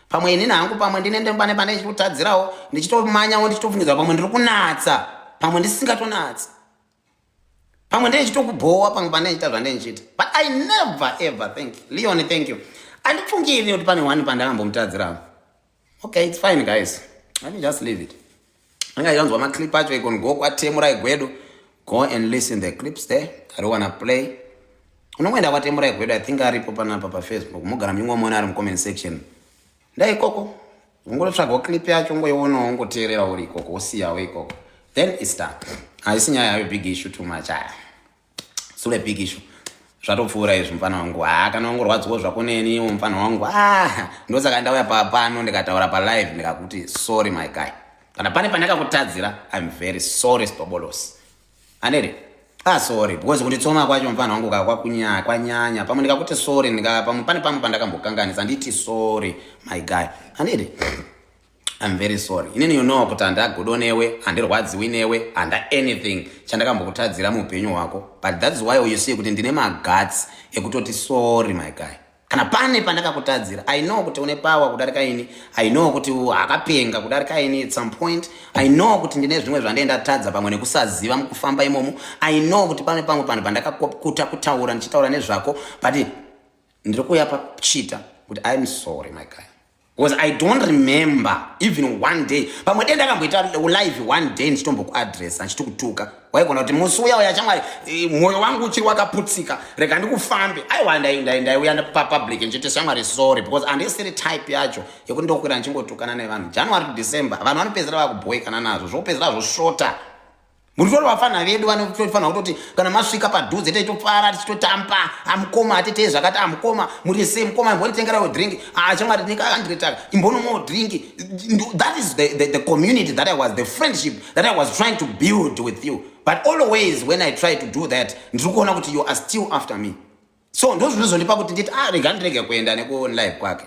Pamwe inini hangu pamwe ndinende pane ndichitotadzirawo ndichitomanyawo ndichitofungidzwa pamwe ndiri kunatsa pamwe ndisingatonatsi pamwe ndichitokubhowa pamwe pane ndichita zvandichiita but I never ever thank you Leon thank you andipfungiri kuti pane one pandakambomutadzirawo. Okay, it's fine guys, let me just leave it. Anga yanzwa maclip acho ikon go kwa Temura Igwedu, go and listen the clips there. I don't wanna play. Unomwenda kwa Temura Igwedu, I think aripo panapa pa Facebook. Mugara mnyumwa mwana ari comment section. Ndai koko. Ungotsvaga clip yacho ngoiona ungoteerera uri koko usiya we koko. Then it's done. Aisinya ya big issue too much. Sule big issue. Zvatopfuura izvi mfana wangu kana ungorwadziwa zvako neni mfana wangu ndosaka ndauya pano ndikataura pa live ndikakuti sorry my guy. Kana pane pandakakutadzira I'm very sorry Stobolos. Anere sorry because kunditsoma kwacho mfana wangu kwanyanya pamwe ndikakuti sorry pamwe pamwe pandakambokanganisa nditi sorry my guy. Anere I'm very sorry. Inini you know kuti andagodo newe handirwadziwi newe handa anything chandakambokutadzira muupenyu hwako but that's why you see kuti ndine maguts ekutoti sorry my guy. Kana pane pandakakutadzira I know kuti une power kudarika ini, I know kuti akapenga kudarika ini at some point, I know kuti ndine zvimwe zvandaenda tadza pamwe nekusaziva mukufamba imomo, I know kuti pane pamwe pandakakuta kutaura ndichitaura nezvako but ndiri kuya pachita kuti I'm sorry my guy. Because I don't remember even one day pamwe denda kamboita live one day ndichitombokuaddress ndichitokutuka waigona kuti musi uya uya chamwari mwoyo wangu uchiri wakaputsika rega ndikufambe aiwa ndaiuya papublic ndichiti chamwari sorry because handisiri type yacho yekuti ndokwira ndichingotukana nevanhu January to December vanhu vanopedzera vakubhoikana nazvo zvopedzera zvoshota Muritori vafana vedu vanofanira kutoti kana masvika padhuze teitofara tichitotamba amukoma atitei zvakati amukoma muri sei mukoma imbonitengerawo drink chamwari nika 100 taka imbonomawo drink. That is the community that I was, the friendship that I was trying to build with you. But always when I try to do that ndiri kuona kuti you are still after me. So ndozvinozondipa kuti nditi rega ndirege kuenda nekulive kwake.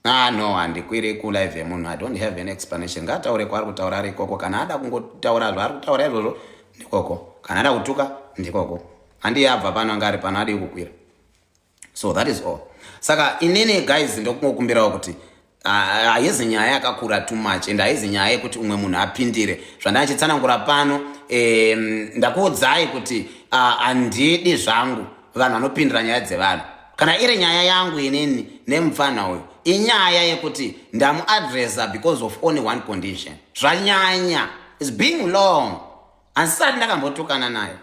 No, handikwiri kulive yemunhu. I don't have any explanation. Ngataure kwaari kutaura ari ikoko. Kana ada kungotaura zvaari kutaura izvozvo ndikoko. Kana ada kutuka ndikoko. Handiyabva pano anga ari pano adi kukwira. So that is all. Saka inini guys ndokungokumbirawo kuti haizi nyaya yakakura too much and haizi nyaya yekuti umwe munhu apindire. Zvandachitsanangura pano ndakuudzai kuti handidi zvangu vanhu vanopindira nyaya dzevanhu. Kana iri nyaya yangu inini nemufana uyu inyaya yekuti ndamuadressa because of only one condition. Zvanyanya is being long. Handisati ndakambotukana naye.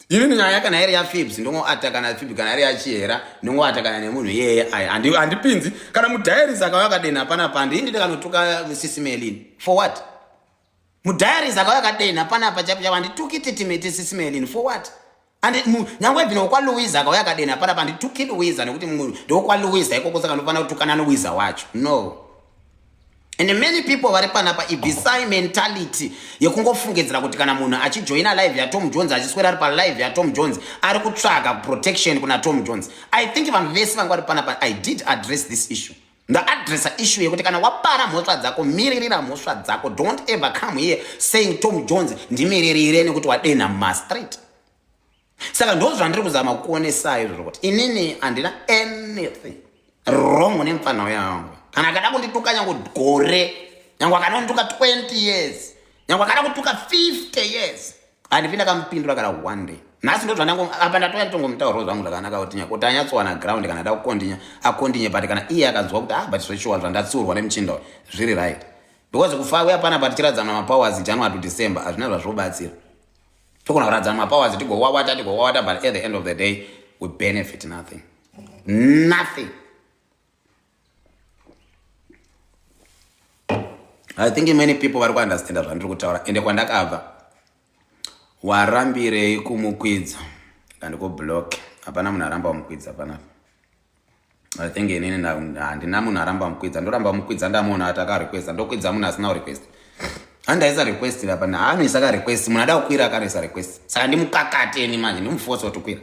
Inini nyaya kana iri yaFibs ndongoatakana naFibs, kana iri yaChihera ndongoatakana nemunhu iyeye handipinzi. Kana mudhairis akauya akadeni panapa handindi ndakanotuka Sisimelini. For what? Mudhairis akauya akadeni panapa chaipo handituki titimeti Sisimelini. For what? And nyangwe ibvino kwaLuiza akauya akadeni panapa handituki Luiza nekuti ndokwaLuiza ikoko saka ndofana kutukana noWiza wacho. No. And many people vari panapa ibvisai mentality yekungofungidzira kuti kana munhu achijoina live yaTom Jones achiswera ari palive yaTom Jones ari kutsvaga protection kuna Tom Jones. I think vanhu vese vanga vari panapa I did address this issue. Ndaadressa issue yekuti kana wapara mhosva dzako miririra mhosva dzako. Don't ever come here saying Tom Jones ndimiririre nekuti wadenha mumastreet. Saka ndo zvandiri kuzama kuonesai izvozvo kuti inini handina anything wrong nemufana yangu. Kana akada kundituka nyangu gore, nyangu akada kundituka 20 years, nyangu akada kutuka 50 years, handipinda kamupindura kana one day. Nhasi ndo zvandangu apa ndatoya nditongomutauro zvangu zvakanaka kuti anyatsowana ground kana ada kukondinya akondinye, but kana iye akanzwa kuti but zveshuwa zvandatsiurwa nemuchinda zviri right. Because kufa uya pana patichiradzana mapowers January to December hazvina zvazvobatsira. Tokona kuradzana mapowers tigowawata but at the end of the day we benefit nothing. Nothing. I think many people vari kuunderstand zvandiri kutaura ende kwandakabva warambirei kumukwidza ndikublock. Hapana munhu aramba mukwidza panapa. I think inini handina munhu aramba mukwidza. Ndoramba mukwidza ndamunhu atakarequesta ndokwidza munhu asina request. Handaisa request hapana. Anoisa ka request munhu ada kukwira akaisa request. Saka ndimukakateni manje ndimforce kuti kwira.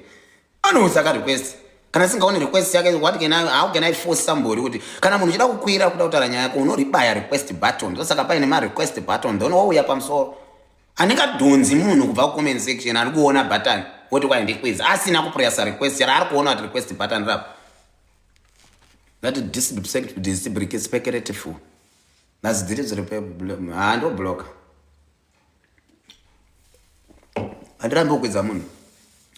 Anoisa ka request. Kana singaone request yake how can I force somebody kuti kana munhu chida kukwira kuda kutaura nyaya yako unoribaya request button. Saka paine ma request button then wauya pamusoro. Handingadhonzi munhu kubva ku comment section ari kuona button woti kwai ndikwiza asina kupressa request yari ari kuona kuti request button rapo. That is speculative. That's the hando block. Handirambi kukwidza munhu.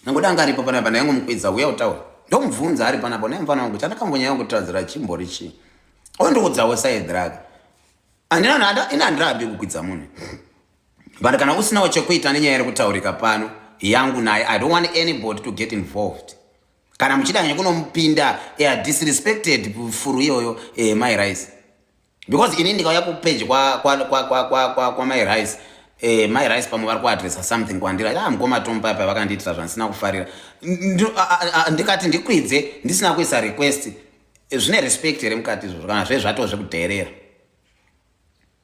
Nangoda angaripo panapa naye ngomukwidza uya utaura. Ndomubvunza ari panapa naye mfana wangu chandakambonyanya kutadzira chimbori chi. Ondoudzawo side drug. Handirambi kukwidza munhu. But kana usinawo chekuita nenyaya iri kutaurika pano yangu naye I don't want anybody to get involved. Kana muchida kunomupinda disrespected furu iyoyo My Rise. Because inini ndikauya kupage kwa My Rise. My Rise pamwe vari kuadressa something kwandira mukoma Tompa pa vakandiitira zvansina kufarira. Ndikati ndikwidze ndisina kuisa request. Zvine respect here mukati izvo kana zvezvatozvekudherera.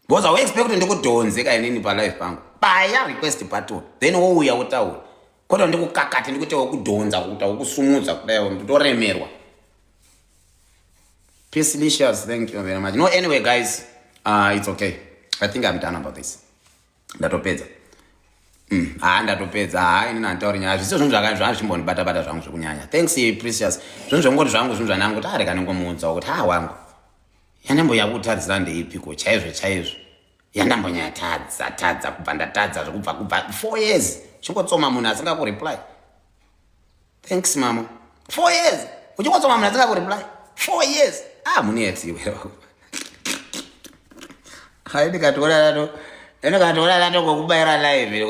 Because I expect kuti ndikudhonzeka inini palive pangu. Baya request button. Then wouya utaura. Kodwa ndikukakati ndikuti wokudhonza kuti wokusumudza kudai nditoremerwa. Peace delicious. Thank you very much. No, anyway guys, it's okay. I think I'm done about this. Ndatopedza. Ndatopedza. Inini handitauri nyaya. Zvisiyo zvinhu zvachimbondibata zvangu zvekunyanya. Thanks Precious. Zvinhu zvongoti zvangu zvinhu zvanangu kuti rega ndingomuudza kuti wangu. Yandamboya kutadzira ndeipiko chaizvo. Yandambonyatadza kubva ndatadza zvekubva 4 years. Chingotsoma munhu asingakureply. Thanks mama. 4 years. Uchingotsoma munhu asingakureply. 4 years. Muniyetsiwe. Ndikatoona nato kokubayira live.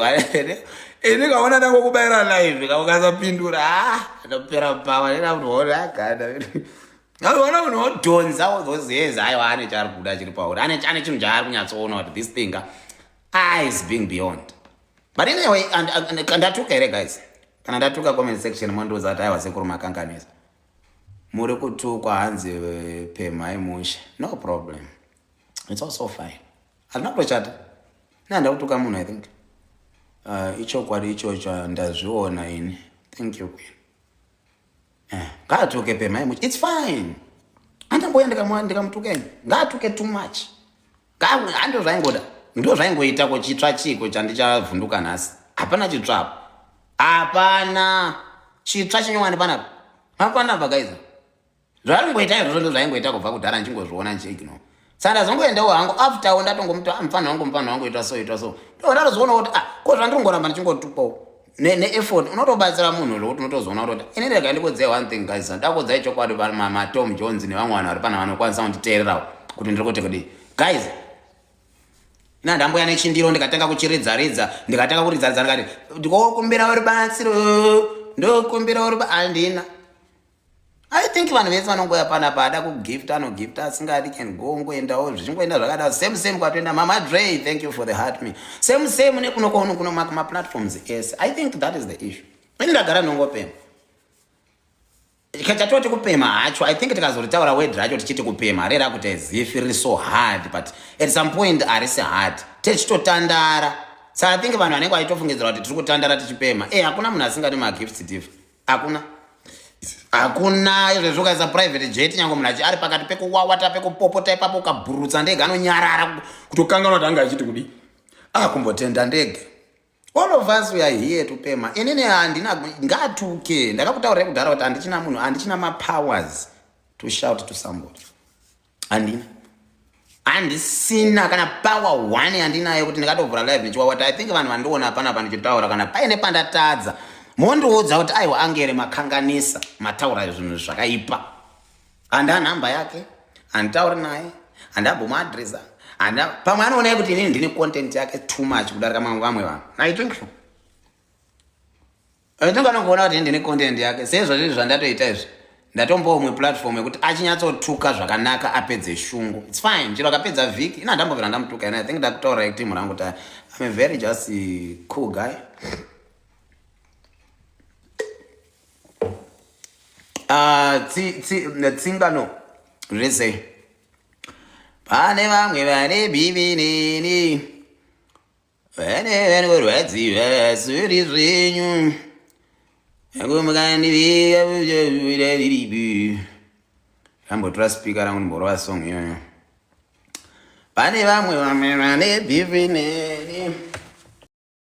Ndikaona nango kubayira live ukasapindura ndopera pawa ndinakuona agada. Wana munhu wodhonza those years aiwa ane chari kuda chiri pauri. Ane chinhu chaari kunyatsoona kuti this thing Eyes being beyond. But anyway, and ndatuka here guys. Kana ndatuka comment section mwandu zati aiwa sekuru makanganisa. Muri kutukwa hanzi Pema imusha. No problem. It's also fine. Alinakuchata. Nanda kutuka munhu I think. Icho kwari icho ndazviona ini. Thank you queen. Ngatuke Pema imusha. It's fine. Andamboya ndikamutukeni. Ngatuke too much. Ando zvaingoda. Ndo zvaingoita kuchitsva chiko chandichavhunduka nhasi. Hapana chitsva. Hapana. Chitsva chinyowani panapa. Hapana guys. Zvaingoita izvozvo ndo zvaingoita kubva kudhara ndingozviona nchigno. Saka zvongoendawo hangu after ndatongomuti mufana wangu ita so. Ndo ndazoona kuti ko zvandingoramba ndichingotupawo. Ne-effort unotobatsira munhu lokuti unotozoona kuti ine rega ndikodzai one thing guys. Ndakodzai chokwadi ma Tom Jones nevamwe vanhu vari pana vanokwanisa kunditeererawo kuti ndiri kuti kudi guys. Ndamboya nechindiro ndikatanga kuchiridza ndikatanga kuridza ndikati ndikokumbira uri batsiro ndokumbira uri andina. I think vanhu vese vanongoya pana pada kugift anogifta asingadi can go ngoendawo zvichingoenda zvakadaro same kwatoenda Mama Dre thank you for the heart me same nekunokono kuno ma platforms yes I think that is the issue. Ndagara nongopema ikachatoti kupema hacho I think tikazoritaura word racho tichiti kupema rera kuti as if it is so hard but at some point arisi hard tichitotandara. So I think vanhu vanenge vaitofungidzira kuti tiri kutandara tichipema hakuna munhu asingadi magifts div hakuna izvezvo ukaisa private jet nyange munhu ari pakati pekuwawata pekupopota ipapo ukabhurutsa ndege anonyarara kutokanganwa kuti anga achiti kudi kumbotenda ndege. All of us we are here to pema. Inini handina ngatuke ndakakutaurira kudhara kuti handichina munhu handichina ma-powers to shout to somebody. Handisina kana power one handinayo kuti ndingatovhura live nechiwawata. I think vanhu vandiona panapa ndichitaura kana paine pandatadza mondiudza kuti aiwa angere makanganisa mataura zvinhu zvakaipa. Handina nhamba yake handitauri naye handambomuadresa pamwe anoona kuti inini ndine content yake too much kudarika vamwe vanhu. I think so. I think anongoona kuti ndine content yake sezvo zviri zvandatoita izvi ndatombomwe platform yekuti achinyatsotuka zvakanaka apedze shungu. It's fine. Chero akapedza vhiki ina ndambovera ndamutuka and I think ndakutaura ekuti rangu kuti I'm a very just cool guy. Tsingano rese pane vamwe vane bhivinini vane vanorwadziwa suri zvenyu ambotora spika rangu ndimborova song iyoyo. Pane vamwe vane bhivini